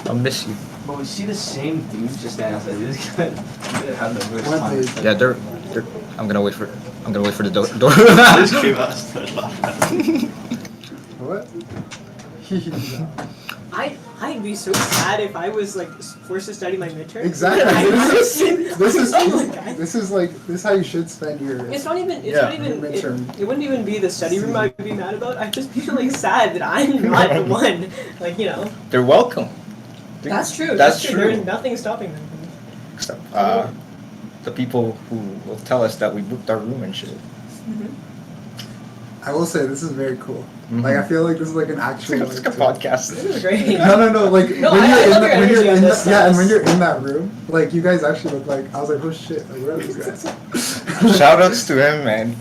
I'll miss you. But we see the same dudes just stand outside. This guy had the worst What time. is- Yeah, they're. I'm gonna wait for the door. This came out stood What? I'd be so sad if I was like forced to study my midterm. Exactly. This is Oh my God. this is how you should spend your. It's not even. It's Yeah, not even. midterm. It wouldn't even be the study room I'd be mad about. I'd just be like sad that I'm not the one. Like, you know. They're welcome. That's true. That's There's true. nothing stopping them. Except, the people who will tell us that we booked our room and shit. I will say this is very cool. Like I feel like this is like an actual It's like a podcast. This is great. No, like No, when I you're love your when you're energy on in this yeah, and when stuff. you're in that room, like you guys actually look like I was like, oh shit, like what are these guys? Shoutouts to him, man.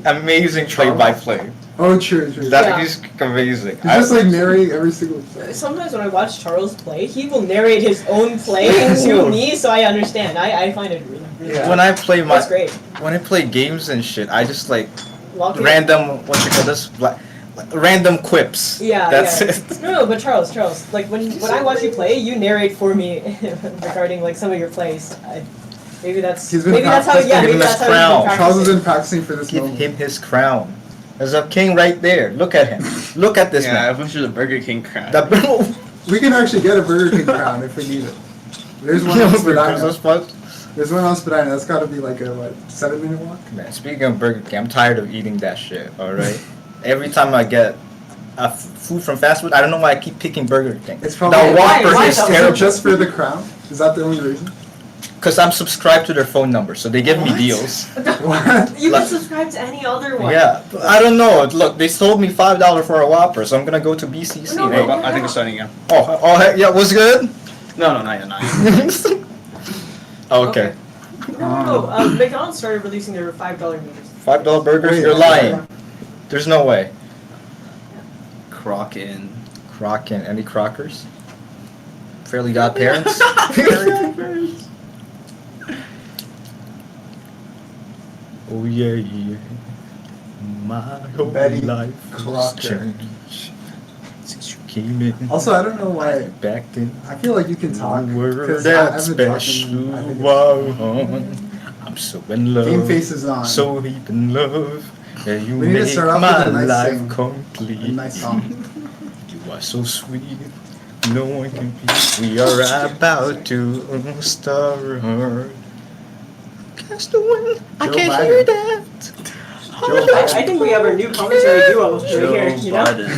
Amazing play-by-play. Oh, true. That Yeah. he's amazing. He's just like narrating every single thing. Sometimes when I watch Charles play, he will narrate his own play to me, so I understand. I find it really When I play that's great. when I play games and shit, I just like Love it. random what you call this like random quips. Yeah, That's yeah. it. No, but Charles, like when I watch you play, you narrate for me regarding like some of your plays. Maybe that's He's been maybe that's how practicing. yeah Give maybe him his that's how crown. he's been Charles has practicing. been practicing for this Give moment. him his crown. There's a king right there. Look at him. Look at this Yeah, man. I wish there's a Burger King crown. That We can actually get a Burger King crown if we need it. There's one on Spadina. There's one on Spadina. That's got to be like a 7-minute walk. Man, speaking of Burger King, I'm tired of eating that shit. All right. Every time I get food from fast food, I don't know why I keep picking Burger King. It's probably The Whopper why is though? terrible. just for the crown. Is that the only reason? Because I'm subscribed to their phone number, so they give me deals. What? You Like- can subscribe to any other one. Yeah, I don't know. Look, they sold me $5 for a Whopper, so I'm gonna go to BCC. No, Hey. no, I think it's starting again. Oh, hey, yeah, what's good? No, not yet. Okay. No. McDonald's started releasing their $5 meters. $5 burgers? Wait, You're lying. There's no way. Crockin'. Crockin'. Any Crockers? Fairly Godparents? Oh yeah. My whole Betty life has Crocker. changed since you came in. Also, I don't know why. Back then. I feel like you can talk. You were 'cause that I've been special talking, I think one. I'm so in love. Game face is on. So deep in love. Yeah, you We need to make start off my with a nice life sing. complete. A nice song. You are so sweet. No one can beat. We are about to start. Cast the wind. I Joe can't Biden. hear that. Joe Biden. I think we have our new commentary duo right Joe here. You know? Biden.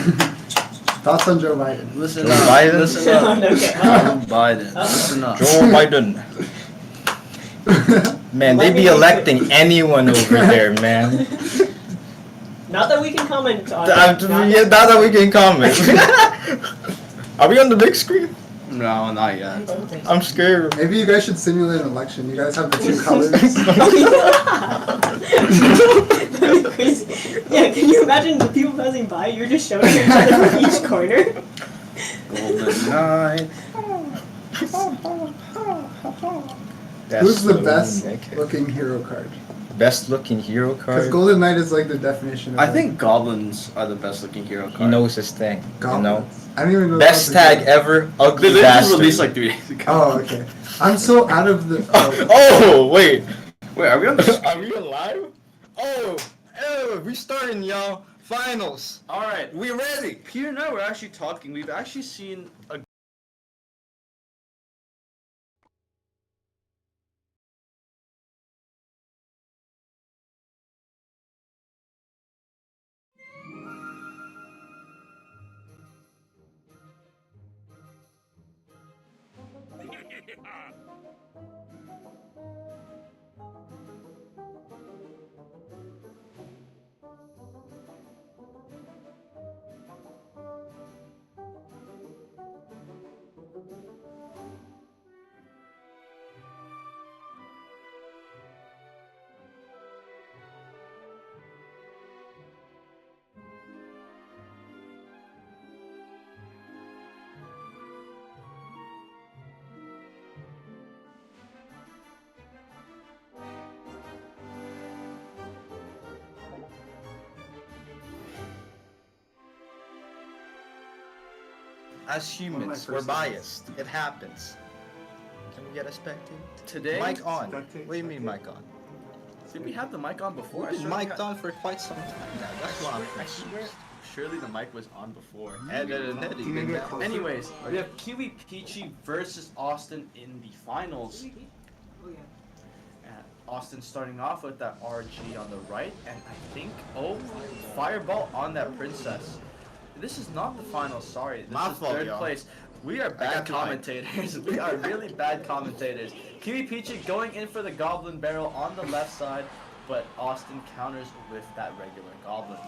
Thoughts on Joe Biden? Listen Joe up. Biden? Listen up. Okay. Joe Biden. Listen up. Joe Biden. Man, they Let me be think. electing anyone over there, man. Not that we can comment on. Yeah, now that we can comment. Are we on the big screen? No, not yet. I'm scared. Maybe you guys should simulate an election. You guys have the two colors. That'd be crazy. Yeah, can you imagine the people passing by? You're just shouting at each other from each corner. Golden night. Who's the so best naked. looking hero card? Best looking hero Because card? Golden Knight is like the definition of I think goblins are the best looking hero card. He knows his thing. goblins. You know? I don't even know. Best that was a tag ever, They ugly literally just bastard. released like 3 days ago. Oh, okay. I'm so out of the. Oh, wait. Wait, are we on the Are we alive? Oh, we starting, y'all. Finals. Alright. We ready. Peter and I were actually talking. We've actually seen a As humans, we're first biased. It happens. Can we get a spectator? today. Mic on. Spectate, What do you mean mic on? Did we have the mic on before? We've been mic'd on for quite some time now. That's why I'm I confused. swear, surely the mic was on before. Anyways, We have Kiwi Peachy versus Austin in the finals. Oh, yeah. And Austin starting off with that RG on the right, and I think, Fireball on that Princess. This is not the final, sorry. This My is fault, third y'all. place. We are bad commentators. We are really bad commentators. Kiwi Peachy going in for the Goblin Barrel on the left side, but Austin counters with that regular Goblins.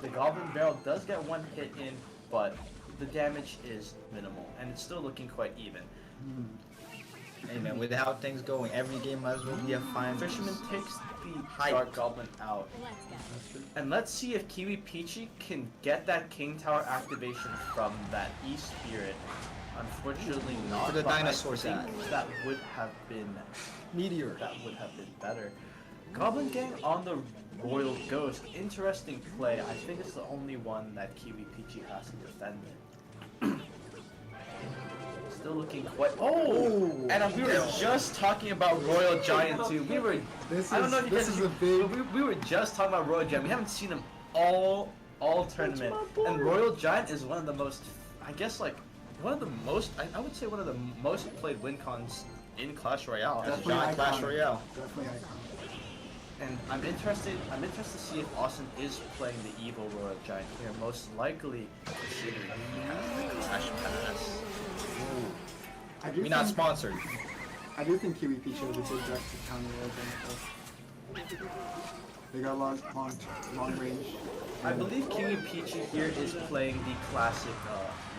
The Goblin Barrel does get one hit in, but the damage is minimal, and it's still looking quite even. Hey man, with how things going, every game might as well be a fine. Fisherman takes the Dark Goblin out. And let's see if Kiwi Peachy can get that King Tower activation from that E-Spirit. Unfortunately not. For the but I dinosaurs think that would have been Meteor. That would have been better. Goblin Gang on the Royal Ghost. Interesting play. I think it's the only one that Kiwi Peachy has to defend. Still looking quite. Oh! And we were just talking about Royal Giant too. We were. I don't know if you guys. We were just talking about Royal Giant. We haven't seen him all tournament. And Royal Giant is one of the most. I guess like one of the most. I would say one of the most played win cons in Clash Royale. Definitely Giant Clash Royale. Definitely iconic. And I'm interested to see if Austin is playing the evil Royal Giant here. Most likely, considering he has the Clash Pass. We're not sponsored. I do think Kiwi Peachy would be good direct to counter Royal Giant. They got long range. I believe Kiwi Peachy here is playing the classic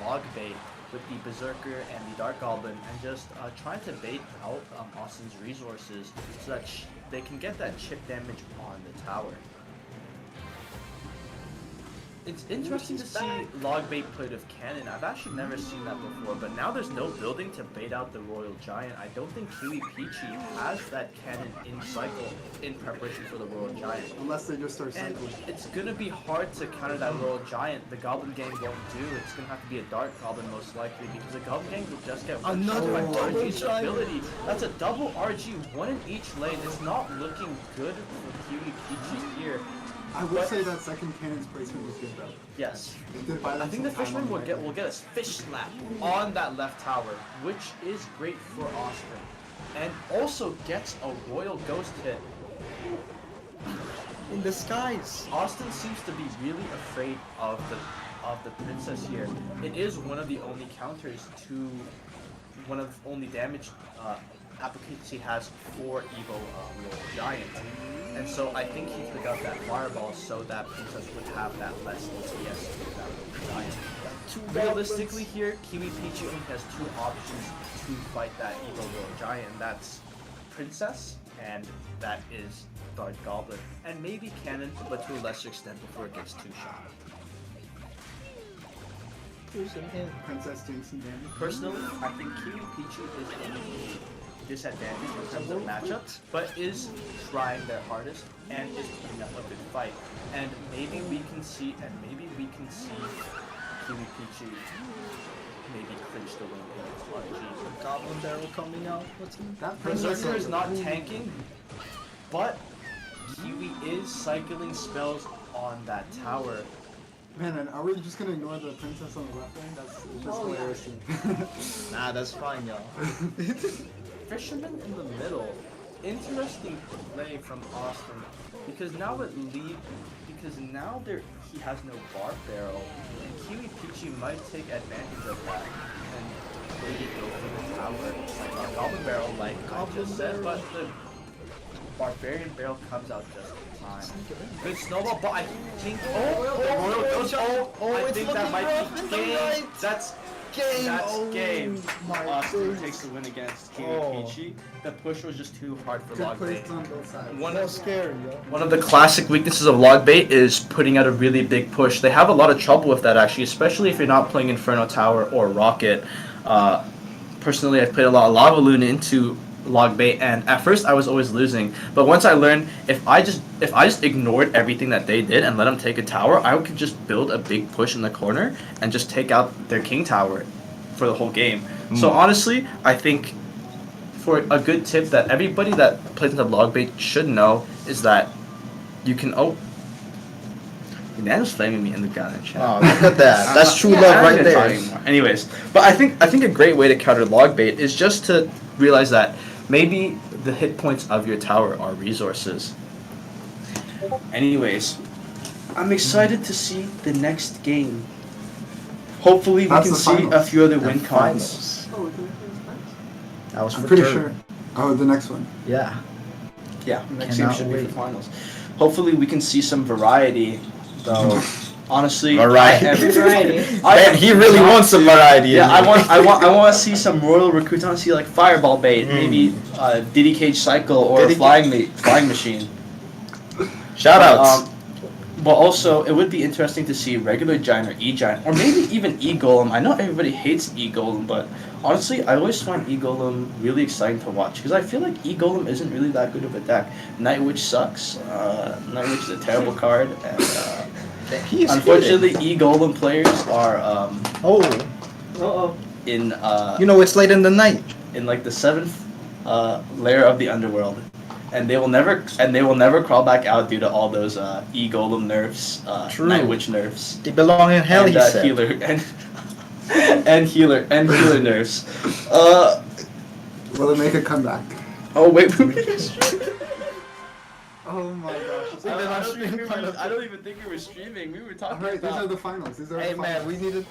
log bait with the Berserker and the Dark Goblin, and just trying to bait out Austin's resources so that they can get that chip damage on the tower. It's interesting to see log bait played with cannon. I've actually never seen that before, but now there's no building to bait out the Royal Giant. I don't think Kiwi Peachy has that cannon in cycle in preparation for the Royal Giant. Unless they just start cycling. And it's gonna be hard to counter that Royal Giant. The Goblin Gang won't do. It's gonna have to be a Dark Goblin most likely, because the Goblin Gang will just get one shot by RG's ability. That's a double RG, one in each lane. It's not looking good for Kiwi Peachy here. I would say that second cannon's placement was good though. Yes. I think the Fisherman will get a fish slap on that left tower, which is great for Austin. And also gets a Royal Ghost hit. In the skies. Austin seems to be really afraid of the Princess here. It is one of the only counters to one of the only damage applications he has for Evo Royal Giant. And so I think he took out that Fireball so that Princess would have that less DPS with that Royal Giant. Realistically here, Kiwi Peachy only has two options to fight that Evo Royal Giant. That's Princess, and that is Dark Goblin. And maybe Cannon, but to a lesser extent before it gets too shot. Princess doing some damage. Personally, I think Kiwi Peachy is in a disadvantage in terms of matchups, but is trying their hardest and is putting up a good fight. And maybe we can see Kiwi Peachy maybe clinch the win against RG. Goblin Barrel coming out. What's in That Berserker is not tanking, but Kiwi is cycling spells on that tower. Man, and are we just gonna ignore the princess on the left lane? That's just hilarious. Nah, that's fine, y'all. Fisherman in the middle. Interesting play from Austin, because now he has no bar barrel, and Kiwi Peachy might take advantage of that and maybe go for the tower, like a Goblin Barrel, like I just said, but the Barbarian Barrel comes out just in time. Good snowball, but I think Royal Ghost. I think that might be game. That's game. Austin takes the win against Kiwi Peachy. The push was just too hard for log bait. One of the classic weaknesses of log bait is putting out a really big push. They have a lot of trouble with that actually, especially if you're not playing Inferno Tower or Rocket. Personally, I've played a lot of Lava Loon into log bait, and at first I was always losing, but once I learned if I just ignored everything that they did and let them take a tower, I could just build a big push in the corner and just take out their king tower for the whole game. So honestly, I think for a good tip that everybody that plays into log bait should know is that you can Nano's flaming me in the chat. Oh, look at that. That's true love right there. Anyways, but I think a great way to counter log bait is just to realize that maybe the hit points of your tower are resources. Anyways, I'm excited to see the next game. Hopefully, we That's can the see a finals. few other The win cons. finals. Oh, the next one's That was I'm for pretty third. sure. Oh, the next one. Yeah. Yeah, next game Cannot should be wait. for finals. Hopefully, we can see some variety, though. Honestly, Variety. I am, Variety. Man, he really not wants some to- variety. Yeah, in it. I want to see some royal recruits. I want to see like fireball bait, maybe Diddy Cage Cycle or Diddy flying machine. Shout outs. But also, it would be interesting to see regular giant or E-giant, or maybe even E-golem. I know everybody hates E-golem, but honestly, I always find E-golem really exciting to watch because I feel like E-golem isn't really that good of a deck. Night Witch sucks. Night Witch is a terrible card, and He's unfortunately, E-golem players are Oh, Uh-oh. in you know it's late in the night. in like the 7th layer of the underworld, and they will never crawl back out due to all those E-golem nerfs, True. Night Witch nerfs, They belong in hell. and He said. healer and healer nerfs. Will it make a comeback? Oh wait. Oh my gosh. I don't even think we were streaming. We were talking Alright, these about. are the finals. These are Hey the man, finals.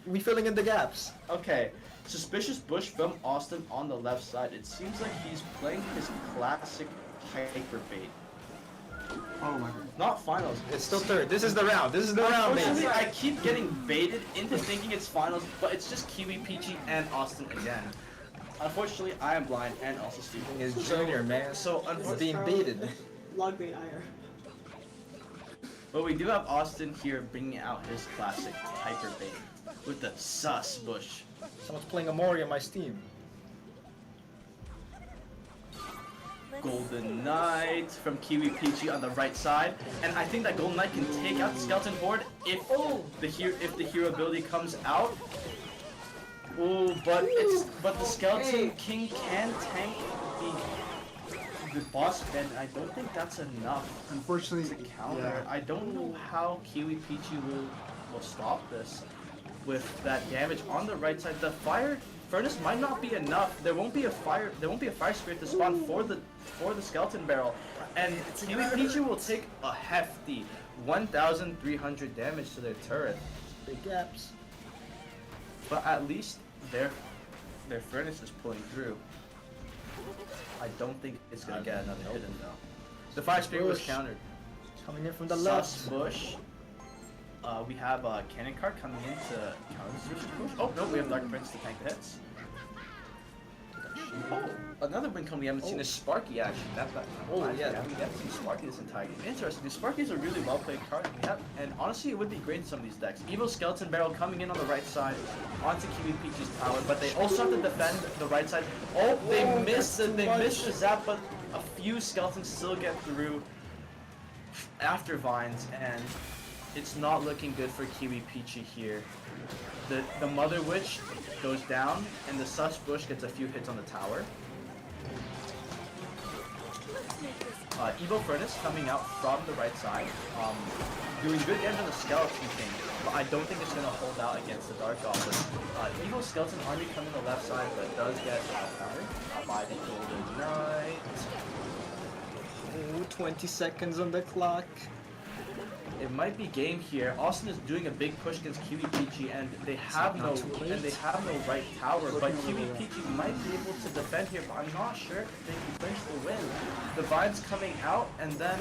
we filling in the gaps. Okay, Suspicious Bush from Austin on the left side. It seems like he's playing his classic hyper bait. Oh my god. Not finals. It's still third. This is the round. This is the round, Unfortunately, man. I keep getting baited into thinking it's finals, but it's just Kiwi, Peachy, and Austin again. Unfortunately, I am blind and also stupid. Is junior, man. So He's unfortunately, being baited. Log bait IR. but we do have Austin here bringing out his classic hyper bait with the sus bush. Someone's playing Amori on my Steam. Golden Knight from Kiwi Peachy on the right side, and I think that Golden Knight can take out the Skeleton Horde if the hero ability comes out. Oh, but the Skeleton King can tank the boss, and I don't think that's enough Unfortunately, to counter. I don't know how Kiwi Peachy will stop this with that damage on the right side. The fire furnace might not be enough. There won't be a fire spirit to spawn for the skeleton barrel, and Kiwi Peachy will take a hefty 1,300 damage to their turret. Big gaps. But at least their furnace is pulling through. I don't think it's gonna get another hit in though. The fire spirit was Bush. countered. Coming in from the Sus left. Bush. We have a cannon card coming in to counter the Sus Bush. Oh no, we have Dark Prince to tank the hits. Oh, another win coming. We haven't seen is Sparky actually. We haven't seen Sparky this entire game. Interesting. Sparky is a really well played card. And honestly, it would be great in some of these decks. Evil Skeleton Barrel coming in on the right side onto Kiwi Peachy's tower, but they also have to defend the right side. Oh, they missed the zap, but a few skeletons still get through after vines, and it's not looking good for Kiwi Peachy here. The Mother Witch goes down, and the Sus Bush gets a few hits on the tower. Evo Furnace coming out from the right side, doing good damage on the Skeleton King, but I don't think it's going to hold out against the Dark Goblin. Evo Skeleton Army coming on the left side, but does get countered by the Golden Knight. Oh, 20 seconds on the clock. It might be game here. Austin is doing a big push against Kiwi Peachy, and they have no right tower. But Kiwi Peachy might be able to defend here, but I'm not sure if they can clinch the win. The Vine's coming out, and then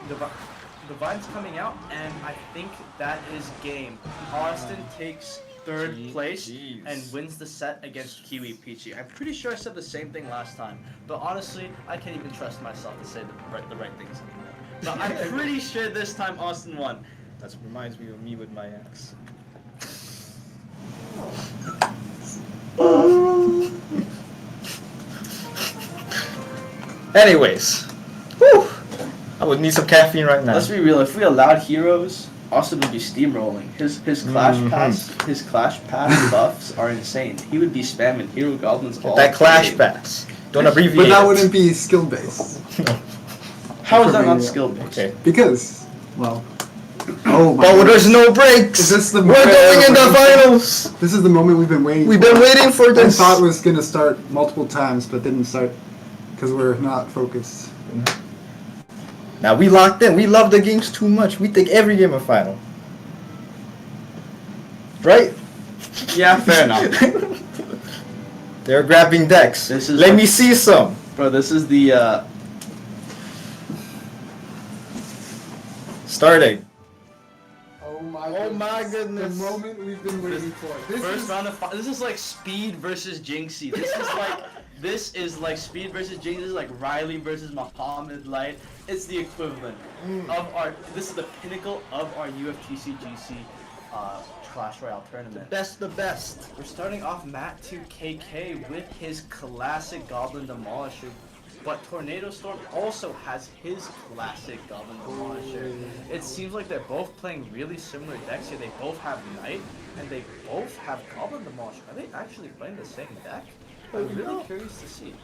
the Vine's coming out, and I think that is game. Austin takes third place and wins the set against Kiwi Peachy. I'm pretty sure I said the same thing last time, but honestly, I can't even trust myself to say the right things anymore. But I'm pretty sure this time Austin won. That reminds me of me with my ex. Anyways, whew, I would need some caffeine right now. Let's be real. If we allowed heroes, Austin would be steamrolling. His Clash Pass buffs are insane. He would be spamming hero goblins all that Clash game. Pass. Don't abbreviate. But that it. wouldn't be skill based. How is that For not me, skill based? Okay. Because, well. Oh my But there's goodness. no breaks. Is this the We're going in the finals. This is the moment we've been waiting We've for. been waiting for I this. thought it was going to start multiple times, but didn't start because we're not focused. Now we locked in. We love the games too much. We think every game a final. Right? Yeah, fair enough. They're grabbing decks. This is Let like- me see some. Bro, this is the Starting. Oh my Oh my The goodness. moment we've been waiting for. This first is round of this is like Speed versus Jinxie. This is like Speed versus Jinxie. This is like Riley versus Muhammad Light. It's the equivalent of our. This is the pinnacle of our UFTCGC Clash Royale tournament. Best the best. We're starting off Matt 2KK with his classic Goblin Demolisher, but Tornado Storm also has his classic Goblin Demolisher. It seems like they're both playing really similar decks here. They both have Knight, and they both have Goblin Demolisher. Are they actually playing the same deck? I'm really curious to see.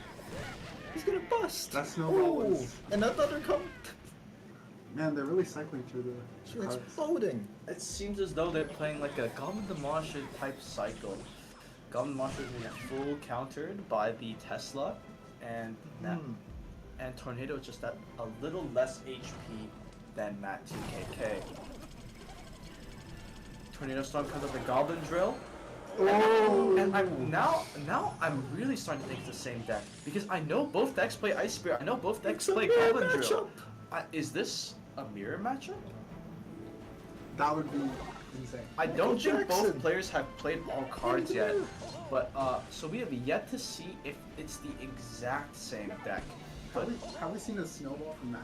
He's gonna bust. That snowball Ooh, is- and another come. Man, they're really cycling through the It's cards. exploding. It seems as though they're playing like a Goblin Demolisher type cycle. Goblin Demolisher is being full countered by the Tesla, and and Tornado is just at a little less HP than Matt 2KK. Tornado Storm comes with the Goblin Drill. And I'm really starting to think it's the same deck because I know both decks play Ice Spear. I know both decks play Goblin Drill. Is this a mirror matchup? That would be insane. I don't think Jackson. both players have played all cards yet, but so we have yet to see if it's the exact same deck. But Have we seen a snowball from that?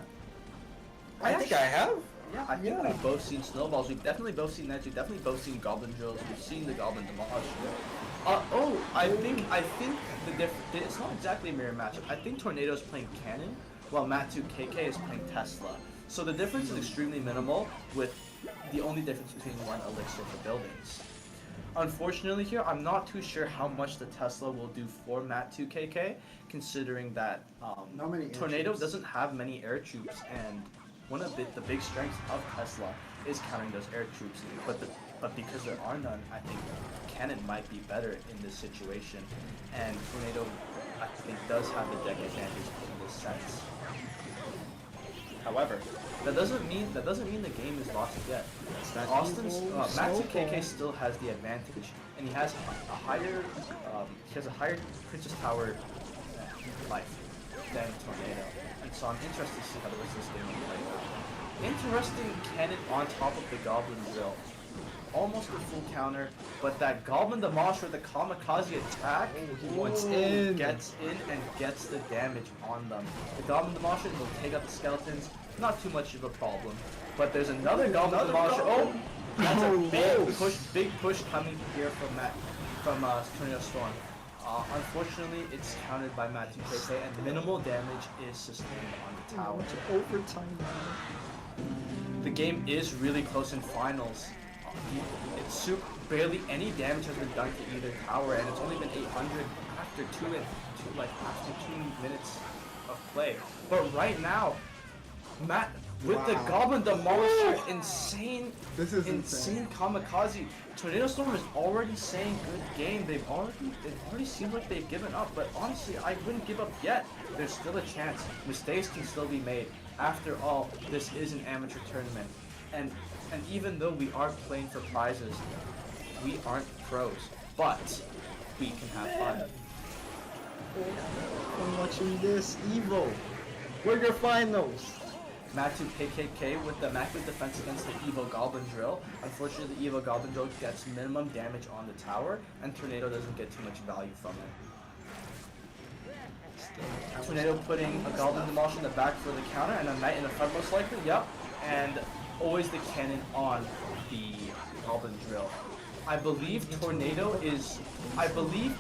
I think I have. yeah, I think Yeah. we've both seen Snowballs. We've definitely both seen Nets. We've definitely both seen Goblin Drills. We've seen the Goblin Demolisher. I think it's not exactly a mirror matchup. I think Tornado's playing Cannon, while Matt 2KK is playing Tesla. So the difference is extremely minimal, with the only difference between one elixir for buildings. Unfortunately here, I'm not too sure how much the Tesla will do for Matt 2KK, considering that Not many air Tornado troops. doesn't have many air troops, and one of the big strengths of Tesla is countering those air troops. But because there are none, I think Cannon might be better in this situation, and Tornado, I think, does have the deck advantage in this sense. However, that doesn't mean the game is lost yet. Austin's Matt 2KK still has the advantage, and he has a higher Princess Tower life than Tornado, and so I'm interested to see how the rest of this game will play out. Interesting Cannon on top of the Goblin Drill. Almost a full counter, but that Goblin Demolisher, the Kamikaze attack, What's in? gets in and gets the damage on them. The Goblin Demolisher will take out the skeletons, not too much of a problem. But there's another Goblin Demolisher. Oh, that's a big push coming here from Tornado Storm. Unfortunately, it's countered by Matt 2KK, and minimal damage is sustained on the tower. Overtime. The game is really close in finals. It's barely any damage has been done to either tower, and it's only been 800 after two minutes of play. But right now, Matt with the Goblin Demolisher, insane This is insane. Kamikaze. Tornado Storm is already saying good game. It already seems like they've given up, but honestly, I wouldn't give up yet. There's still a chance. Mistakes can still be made. After all, this is an amateur tournament, and even though we are playing for prizes, we aren't pros, but we can have fun. I'm watching this. Evo. Where your finals? Matt 2KK with the immaculate defense against the Evo Goblin Drill. Unfortunately, the Evo Goblin Drill gets minimum damage on the tower, and Tornado doesn't get too much value from it. Tornado putting a Goblin Demolish in the back for the counter, and a Knight in the front most likely, yep. And always the cannon on the Goblin Drill. I believe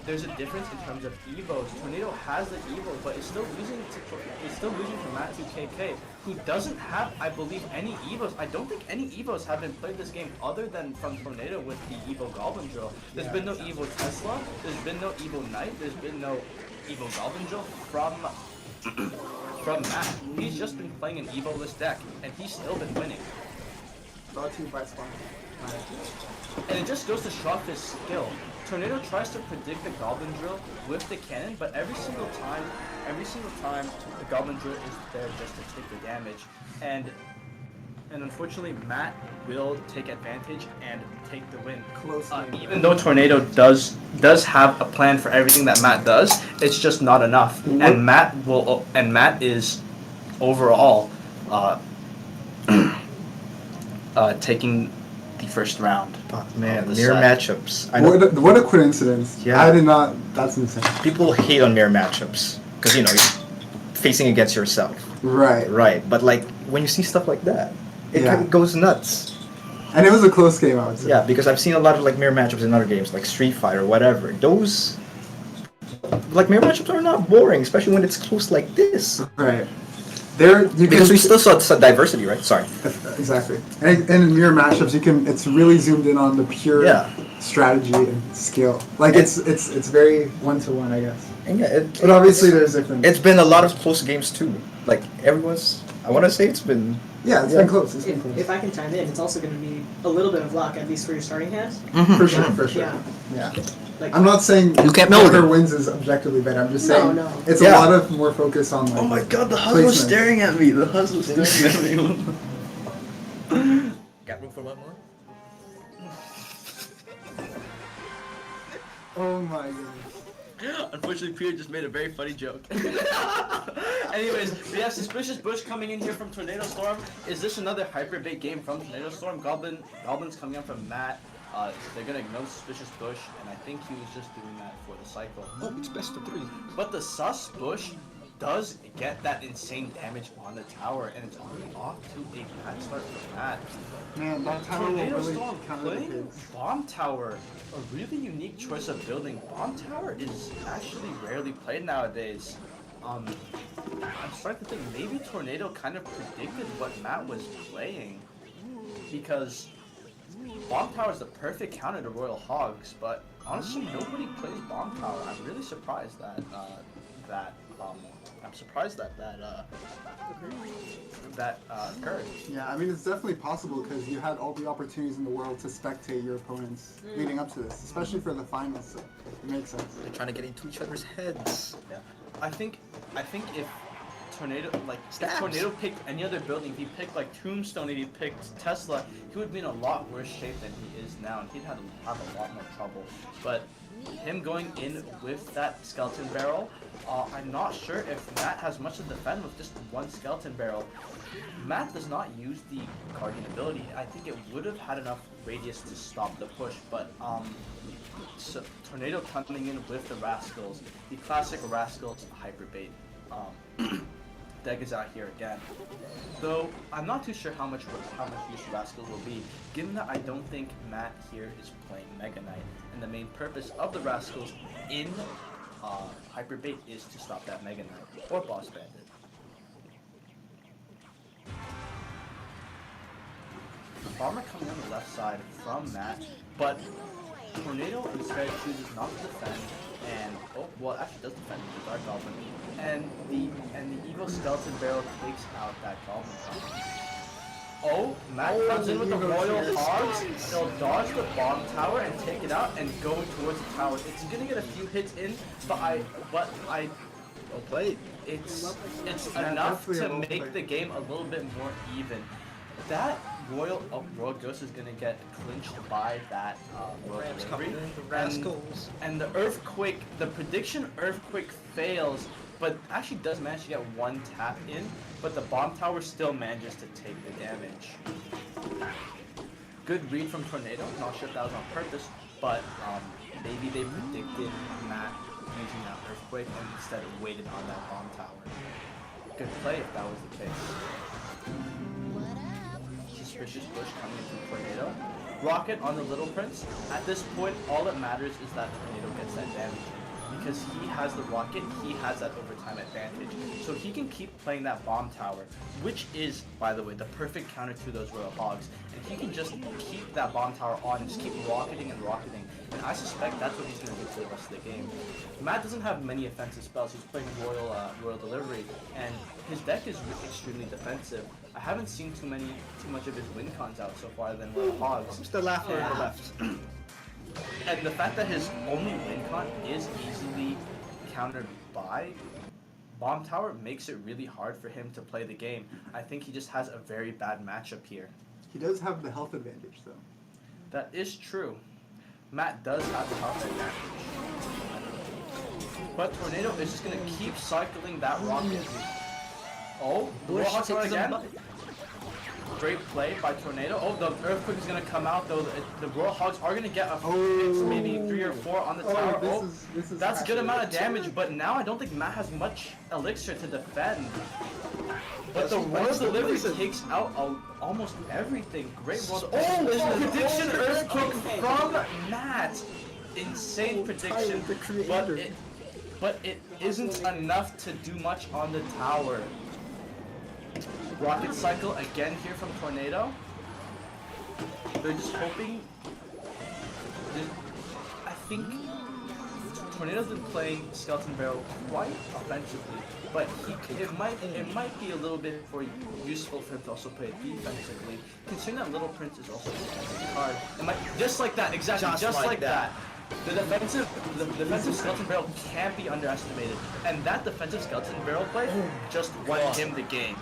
there's a difference in terms of Evos. Tornado has the Evo, but it's still losing to Matt 2KK, who doesn't have, I believe, any Evos. I don't think any Evos have been played this game other than from Tornado with the Evo Goblin Drill. There's been no Evo Tesla, there's been no Evo Knight, there's been no Evo Goblin Drill from Matt. He's just been playing an Evo-less deck, and he's still been winning. Brought to you by Spawn. And it just goes to show off his skill. Tornado tries to predict the Goblin Drill with the cannon, but every single time the Goblin Drill is there just to take the damage. And and unfortunately, Matt will take advantage and take the win. Close game. Even though Tornado does have a plan for everything that Matt does, it's just not enough. And Matt is overall taking the first round. Man, the mirror set. matchups. I know What a coincidence. Yeah. I did not. That's insane. people hate on mirror matchups because you're facing against yourself. Right. Right, but like when you see stuff like that, it Yeah. kind of goes nuts. And it was a close game, I would say. Yeah, because I've seen a lot of like mirror matchups in other games, like Street Fighter or whatever. Those like mirror matchups are not boring, especially when it's close like this. Right. There, you Because can, we still saw diversity, right? Sorry. exactly. And in mirror matchups, you can. It's really zoomed in on the pure Yeah. strategy and skill. Like it's very 1-to-1, I guess. And yeah, But obviously, there's different. it's been a lot of close games too. Like everyone's, I want to say it's been. Yeah, it's been close. It's been close. If I can chime in, it's also going to be a little bit of luck, at least for your starting hands. For sure, for sure. Yeah. Yeah. Like, I'm not saying You can't milk whoever it. wins is objectively better. I'm just No, saying no. it's Yeah. a lot of more focus on like. Oh my god, the hustle was placement. staring at me. The hustle was staring at me. Got room for one more? Oh my goodness. Unfortunately, Peter just made a very funny joke. Anyways, we have Suspicious Bush coming in here from Tornado Storm. Is this another hyper bait game from Tornado Storm? Goblin's coming up from Matt. They're gonna ignore Suspicious Bush, and I think he was just doing that for the cycle. Oh, it's best of 3. But the Sus Bush does get that insane damage on the tower, and it's already off to a bad start for Matt. Man, that tower will Tornado really Storm counter the playing kids. Bomb Tower, a really unique choice of building. Bomb Tower is actually rarely played nowadays. I'm starting to think maybe Tornado kind of predicted what Matt was playing, because Bomb Tower is the perfect counter to Royal Hogs, but honestly nobody plays Bomb Tower. I'm really surprised that occurred. Yeah, I mean it's definitely possible because you had all the opportunities in the world to spectate your opponents leading up to this, especially for the finals. So it makes sense. They're trying to get into each other's heads. Yeah, I think if Tornado Stabs. if Tornado picked any other building, if he picked like Tombstone and he picked Tesla, he would be in a lot worse shape than he is now, and he'd have a lot more trouble. But him going in with that skeleton barrel, I'm not sure if Matt has much to defend with just one skeleton barrel. Matt does not use the Guardian ability. I think it would have had enough radius to stop the push, but so Tornado coming in with the Rascals, the classic Rascals hyper bait. Deck is out here again. Though I'm not too sure how much use Rascals will be, given that I don't think Matt here is playing Mega Knight, and the main purpose of the Rascals in hyper bait is to stop that Mega Knight or Boss Bandit. Bomber coming on the left side from Matt, but Tornado instead chooses not to defend, and actually does defend with the Dark Goblin, and the evil skeleton barrel takes out that Goblin. Oh, Matt comes in with the Royal Hogs. He'll dodge the bomb tower and take it out and go towards the tower. It's gonna get a few hits in, but I Well played. it's Yeah, enough definitely a to well make played. the game a little bit more even. That Royal Ghost is gonna get clinched by that Royal Rams Delivery. coming in, the Rascals. And the Earthquake, the prediction Earthquake fails, but actually does manage to get one tap in, but the bomb tower still manages to take the damage. Good read from Tornado, not sure if that was on purpose, but maybe they predicted Matt using that Earthquake and instead waited on that bomb tower. Good play if that was the case. Suspicious Bush coming in from Tornado. Rocket on the Little Prince. At this point, all that matters is that Tornado gets that damage. Because he has the rocket, he has that overtime advantage. So he can keep playing that bomb tower, which is, by the way, the perfect counter to those Royal Hogs. And he can just keep that bomb tower on and just keep rocketing and rocketing. And I suspect that's what he's going to do for the rest of the game. Matt doesn't have many offensive spells. He's playing Royal Delivery, and his deck is extremely defensive. I haven't seen too much of his win cons out so far than Royal Hogs. Mr. Laugher on the left. And the fact that his only win con is easily countered by Bomb Tower makes it really hard for him to play the game. I think he just has a very bad matchup here. He does have the health advantage, though. That is true. Matt does have the health advantage. But Tornado is just going to keep cycling that rocket. Oh, the Warhawks are again. Great play by Tornado. Oh, the Earthquake is going to come out, though. The Royal Hogs are going to get a maybe 3 or 4 on the tower. This is That's a good amount of damage, but now I don't think Matt has much elixir to defend. But the Royal Delivery takes out almost everything. Great Royal prediction Earthquake from Matt. Insane prediction, but it isn't enough to do much on the tower. Rocket Cycle again here from Tornado. They're just hoping. I think Tornado's been playing Skeleton Barrel quite offensively, but it might be a little bit useful for him to also play defensively. Considering that Little Prince is also a defensive card, it might just like that, exactly, just like that. The defensive Skeleton Barrel can't be underestimated, and that defensive Skeleton Barrel play just won him the game.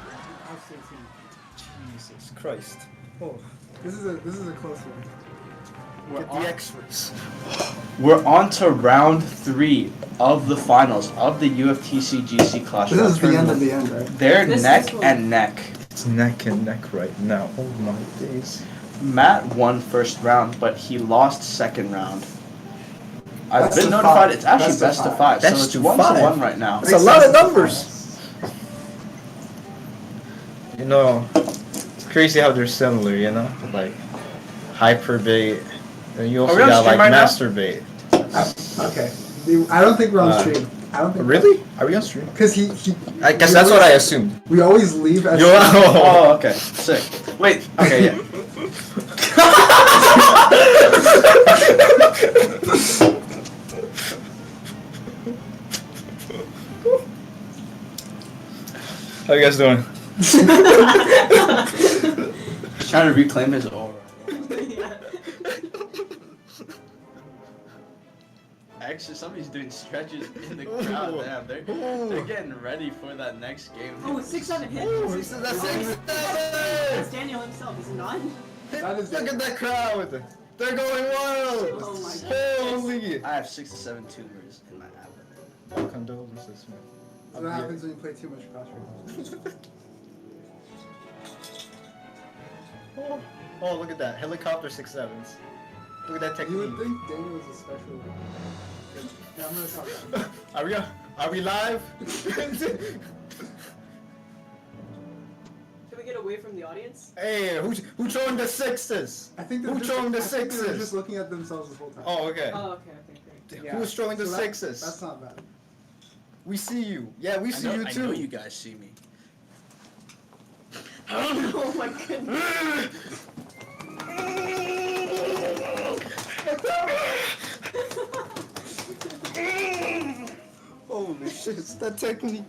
Jesus Christ. Oh, this is a close one. Get the extras. We're on to round 3 of the finals of the UofT CGC Clash. This is the end of the end, right? They're neck and neck. It's neck and neck right now. Oh my days. Matt won first round, but he lost second round. I've Best been of notified 5. it's actually Best best of of 5, Best so it's of 1 5. to 1 right now. That's a lot of numbers. You know, it's crazy how they're similar, you know? Like, Hyperbait, and you also we on got stream like right now? Masturbate. Okay. I don't think we're on stream. I don't think. Really? Are we on stream? Because he. I guess that's what I assumed. We always leave as. Oh, okay. Sick. Wait. Okay, yeah. How you guys doing? He's trying to reclaim his aura. Actually, somebody's doing stretches in the crowd. Damn, they're getting ready for that next game. Oh, 6-7 hit. This is a 6-7! It's Daniel himself, is it not? Look at that crowd! They're going wild! Oh my Holy! I have 6 to 7 tumors in my abdomen. Condolences, man. That's what happens when you play too much Clash Royale. Oh, look at that. Helicopter 6-7s. Look at that You technique. would think Daniel was a special. Yeah, I'm gonna stop that. Are we live? Can we get away from the audience? Hey, who throwing the 6s? I think Who throwing the I think they're 6s? just looking at themselves the whole time. Oh, okay. Oh, okay, great. Yeah. Who's throwing the So 6s? That's not bad. We see you. Yeah, we see you too. I know you guys see me. Oh my goodness. Holy shit, it's that technique.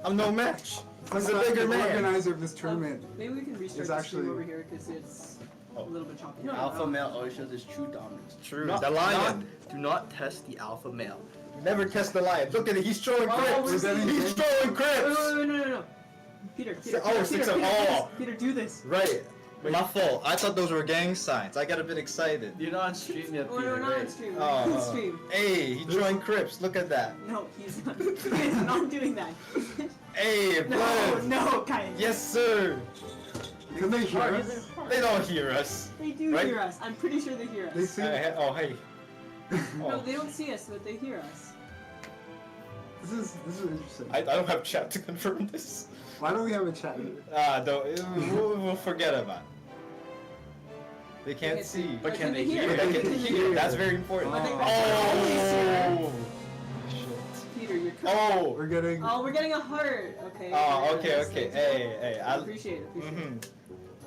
I'm no match. He's a The bigger man. organizer of this tournament. Maybe we can restart It's the actually- stream over here because it's a little bit choppy. Alpha male always shows his true dominance. True. Not- The lion. Do not test the alpha male. Never test the lion. Look at it. He's throwing Oh, crips. we're getting- He's throwing Wait, crips. no. Peter, Oh, Peter, 6 Peter, oh. Peter, do this. Right. My fault. I thought those were gang signs. I got a bit excited. You're not on stream yet, Oh, Peter. no, not on right? stream. We're not on stream. Hey, he's throwing crips. Look at that. No, he's not. He's not doing that. Hey, No, blood. no, Kai. Yes, sir. Can they hear us? They don't hear us. They do Right? hear us. I'm pretty sure they hear us. They see. Oh, hey. No, Oh. they don't see us, but they hear us. This is interesting. I don't have chat to confirm this. Why don't we have a chat? We'll forget about it. They can't Okay, see. But can they hear? hear? They Can can they hear. That's very important. I think Oh! Shit. Peter, you're. Oh! We're getting. Oh, we're getting a heart. Okay. Oh, okay, that's okay. nice. Hey, I I appreciate it. Mhm.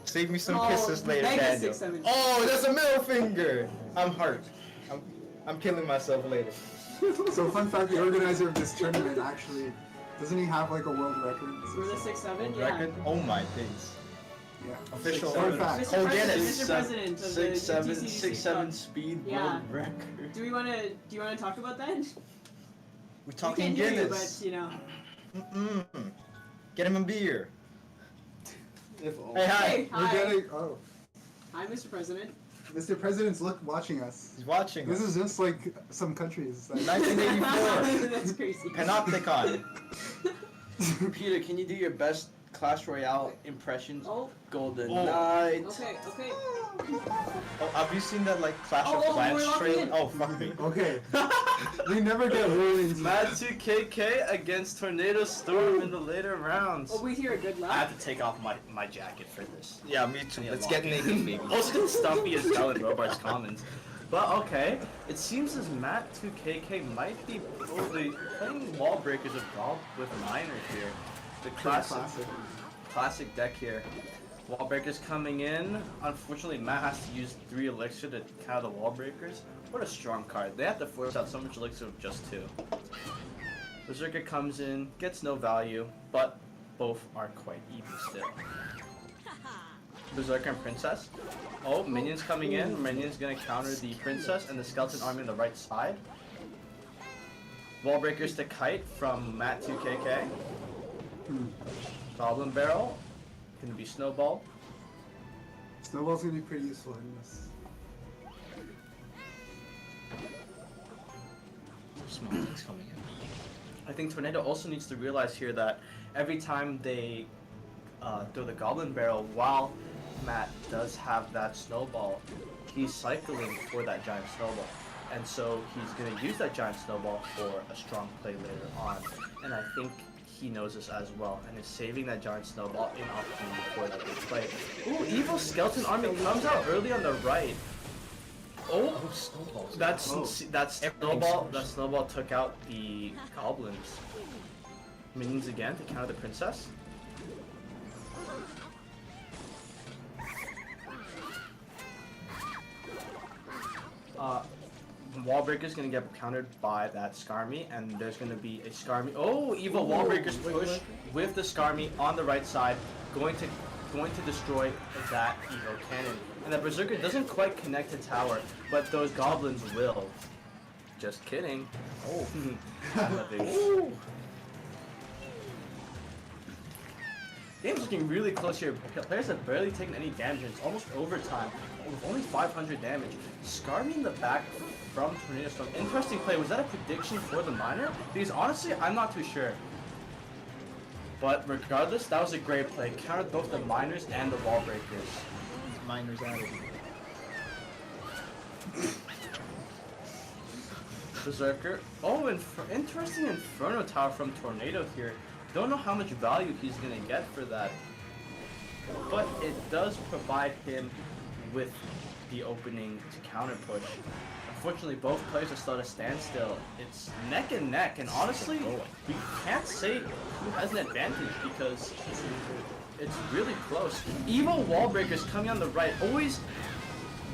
Save me some Oh, kisses later, mega Daniel. 6-7. Oh, that's a middle finger. I'm hurt. I'm killing myself later. So fun fact: the organizer of this tournament actually doesn't he have like a world record? We're the 6-7. Yeah. Record? Oh my days. Yeah. Official. Fun fact. Mr. Oh, President, Guinness. Mr. President of the 6-7 UTCDC 6-7 club. speed Yeah. world record. Do you wanna talk about that? We're We talking can't hear you, Guinness. but you know. Get him a beer. If only. Hey, hi. Hey, We're hi. getting. Oh, Hi, Mr. President. Mr. President's watching us. He's watching This us. is just like some countries. Like, 1984. That's crazy. Panopticon. Peter, can you do your best Clash Royale impressions? Oh, Golden Oh. Knight. okay. Oh, have you seen that like Clash Oh, of Clans we're locked trailer? in. Oh, fuck me. okay. We never get warnings. Mad 2KK against Tornado Storm in the later rounds. Oh, we hear a good I laugh. have to take off my jacket for this. Yeah, me too. Let's get naked, baby. Also, Stumpy is selling Robart's Commons. But okay, it seems as Matt 2KK might be playing Wall Breakers with Miner here. The classic deck here. Wall Breakers coming in. Unfortunately, Matt has to use 3 elixir to counter the Wall Breakers. What a strong card. They have to force out so much elixir with just 2. Berserker comes in, gets no value, but both are quite even still. Berserker and Princess. Oh, minions coming in. Minions gonna counter the Princess and the Skeleton Army on the right side. Wall Breakers to Kite from Matt 2KK. Goblin Barrel. Gonna be Snowball. Snowball's gonna be pretty useful in this. Small things coming in. I think Tornado also needs to realize here that every time they throw the Goblin Barrel, while Matt does have that Snowball, he's cycling for that Giant Snowball. And so he's going to use that Giant Snowball for a strong play later on. And I think he knows this as well, and is saving that Giant Snowball in opportunity for that big play. Ooh, Evil Skeleton Army comes out early on the right. Oh, snowballs. that Snowball took out the Goblins. Minions again to counter the Princess. Wall Breaker's gonna get countered by that Skarmy, and there's gonna be a Skarmy. Oh, Evil Wall Breaker's push with the Skarmy on the right side, going to destroy that Evo Cannon. And the Berserker doesn't quite connect to tower, but those Goblins will. Just kidding. Oh, game's looking really close here. Players have barely taken any damage, and it's almost overtime with only 500 damage. Skarmy in the back from Tornado Storm. Interesting play. Was that a prediction for the Miner? Because honestly, I'm not too sure. But regardless, that was a great play. Countered both the Miners and the Wall Breakers. Miners out of here. Berserker. Oh, interesting Inferno Tower from Tornado here. Don't know how much value he's gonna get for that, but it does provide him with the opening to counter push. Unfortunately, both players are still at a standstill. It's neck and neck, and honestly, we can't say who has an advantage because it's really close. Evil Wall Breakers coming on the right.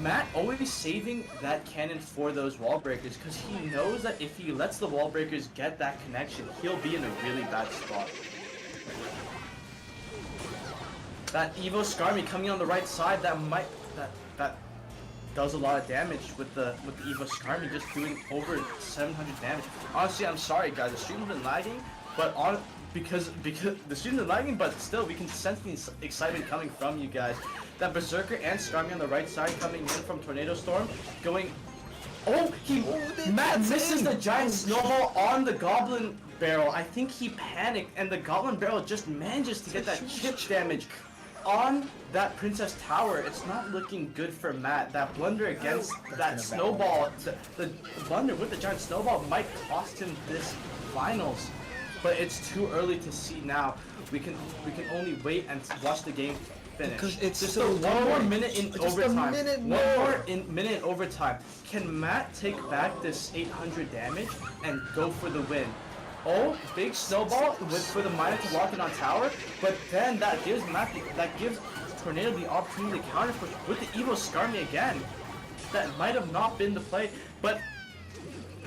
Matt always saving that cannon for those Wall Breakers because he knows that if he lets the Wall Breakers get that connection, he'll be in a really bad spot. That Evo Skarmy coming on the right side, that does a lot of damage with the Evo Skarmy just doing over 700 damage. Honestly, I'm sorry guys, the stream's been lagging, but because the stream's been lagging, but still we can sense the excitement coming from you guys. That Berserker and Skarmy on the right side coming in from Tornado Storm, going. Oh, Matt misses the giant snowball on the Goblin Barrel. I think he panicked, and the Goblin Barrel just manages to get that chip damage on that Princess Tower. It's not looking good for Matt. That blunder against that snowball, the blunder with the giant snowball might cost him this finals. But it's too early to see now. We can only wait and watch the game finish. Because it's just so one more minute in just overtime. a minute One more. more minute in overtime. Can Matt take back this 800 damage and go for the win? Oh, big snowball for the Miner to lock it on tower, but then that gives Tornado the opportunity to counter push with the Evo Skarmy again. That might have not been the play, but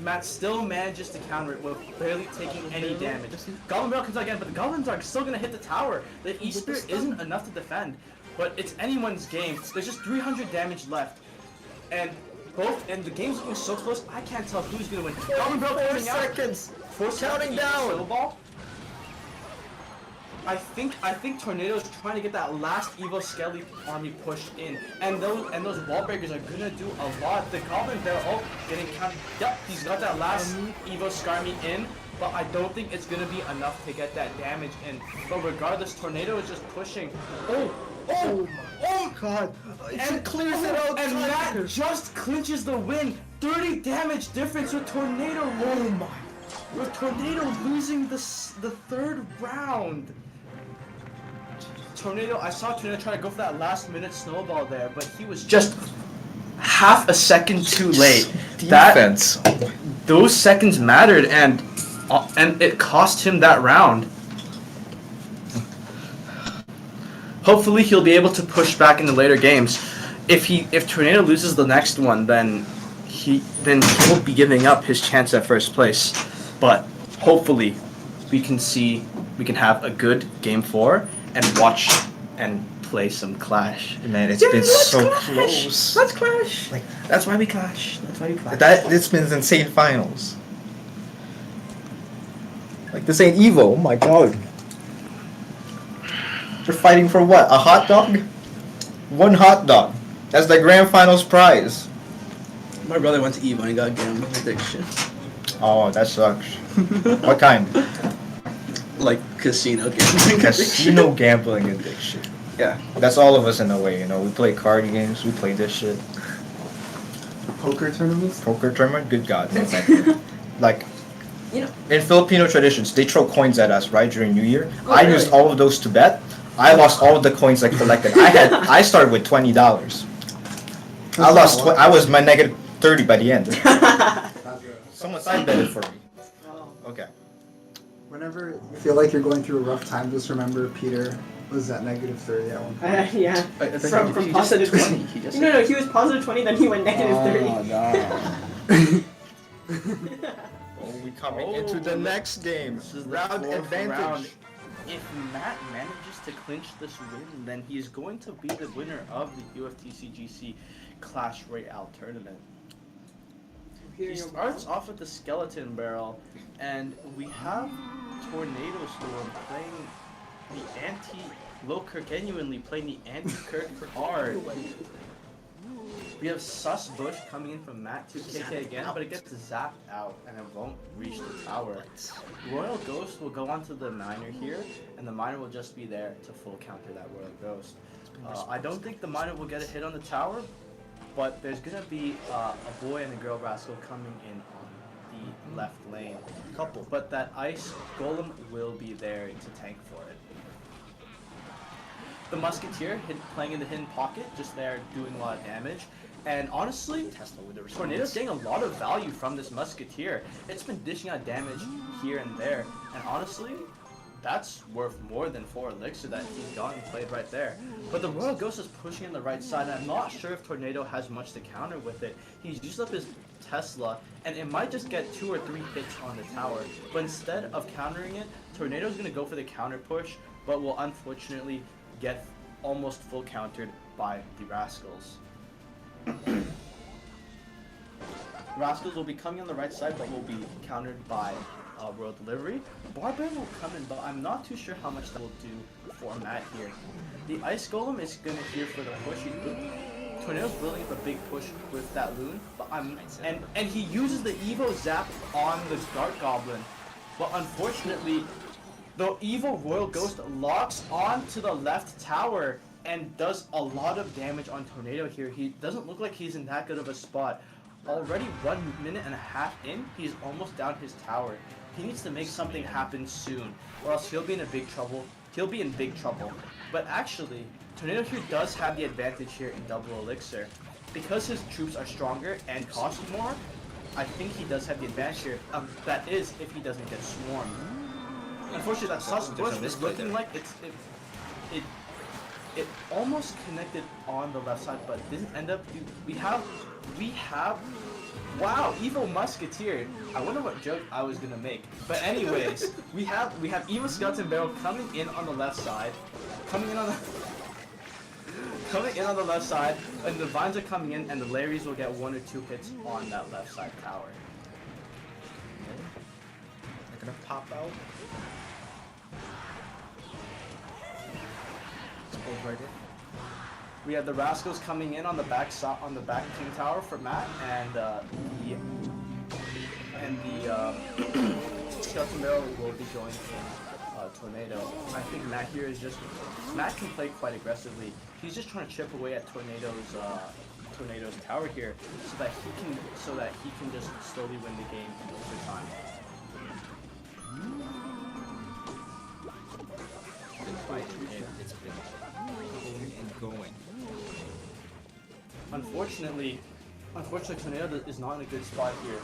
Matt still manages to counter it with barely taking any damage. Goblin Barrel comes out again, but the Goblins are still gonna hit the tower. The E-Spirit isn't enough to defend, but it's anyone's game. There's just 300 damage left, and the game's looking so close. I can't tell who's gonna win. Goblin Barrel coming out. 4 seconds. 4 counting down. Snowball. I think Tornado's trying to get that last Evo Skelly army pushed in, and those wall breakers are gonna do a lot. The Goblin Barrel getting counted. Yep, he's got that last Evo Skarmy in, but I don't think it's gonna be enough to get that damage in. But regardless, Tornado is just pushing. Oh God. And clears it out, and Matt just clinches the win. 30 damage difference with Tornado. Oh my! With Tornado losing the third round. Tornado, I saw Tornado try to go for that last minute snowball there, but he was just half a second too late. Defense. Those seconds mattered, and it cost him that round. Hopefully he'll be able to push back in the later games. If Tornado loses the next one, then he will be giving up his chance at first place. But hopefully we can have a good game 4 and watch and play some Clash. Man, it's been so close. Let's Clash. Like, That's why we Clash. it's been insane finals. Like this ain't Evo. Oh my God. We're fighting for what? A hot dog? One hot dog. That's the grand finals prize. My brother went to Evo and he got gambling addiction. Oh, that sucks. What kind? Like casino gambling. Casino gambling addiction. Yeah. That's all of us in a way, you know. We play card games, we play this shit. Poker tournaments? Poker tournament? Good God. Like, You know. in Filipino traditions, they throw coins at us, right, during New Year. Oh, I really? used all of those to bet. I lost all of the coins I collected. I started with $20. I was my negative 30 by the end. Someone side betted for me. Oh. Okay. Whenever you feel like you're going through a rough time, just remember Peter was at negative 30 at one point. Yeah. I think From he positive just- 20. he just- No, he was positive 20, then he went negative 30. Oh, no. Oh, we coming into the next game. This is the Round fourth advantage. round. If Matt manages to clinch this win, then he's going to be the winner of the UofT CGC Clash Royale tournament. He starts off with the Skeleton Barrel, and we have Tornado Storm playing the anti-Lowkirk, genuinely playing the anti-Kirk card. We have Sus Bush coming in from Matt 2KK again, but it gets zapped out and it won't reach the tower. Royal Ghost will go onto the Miner here, and the Miner will just be there to full counter that Royal Ghost. I don't think the Miner will get a hit on the tower, but there's gonna be a boy and a girl rascal coming in on the left lane. Couple. But that Ice Golem will be there to tank for it. The Musketeer playing in the hidden pocket, just there doing a lot of damage. And honestly, Tornado's getting a lot of value from this Musketeer. It's been dishing out damage here and there. And honestly, that's worth more than 4 elixir that he's gotten played right there. But the Royal Ghost is pushing on the right side, and I'm not sure if Tornado has much to counter with it. He's used up his Tesla, and it might just get 2 or 3 hits on the tower. But instead of countering it, Tornado's going to go for the counter push, but will unfortunately get almost full countered by the Rascals. Rascals will be coming on the right side, but will be countered by Royal Delivery. Barbarian will come in, but I'm not too sure how much that will do for Matt here. The Ice Golem is going to here for the push. Tornado's building up a big push with that Loon, but and he uses the Evo Zap on the Dark Goblin, but unfortunately, the Evo Royal Ghost locks onto the left tower and does a lot of damage on Tornado here. He doesn't look like he's in that good of a spot. Already 1 minute and a half in, he's almost down his tower. He needs to make something happen soon, or else he'll be in big trouble. But actually, Tornado here does have the advantage here in double elixir. Because his troops are stronger and cost more, I think he does have the advantage here. That is, if he doesn't get swarmed. Unfortunately, that Sus Bush is looking like it almost connected on the left side, but didn't end up. We have wow, Evo Musketeer. I wonder what joke I was gonna make. But anyways, we have Evo Skeleton Barrel coming in on the left side, coming in on the left side, and the Vines are coming in, and the Larrys will get 1 or 2 hits on that left side tower. They're gonna pop out. Suppose right here. We have the Rascals coming in on the back King Tower for Matt, and the Skeleton Barrel will be going in Tornado. I think Matt here is just Matt can play quite aggressively. He's just trying to chip away at Tornado's tower here, so that he can just slowly win the game over time. It's been going and going. Unfortunately, Tornado is not in a good spot here.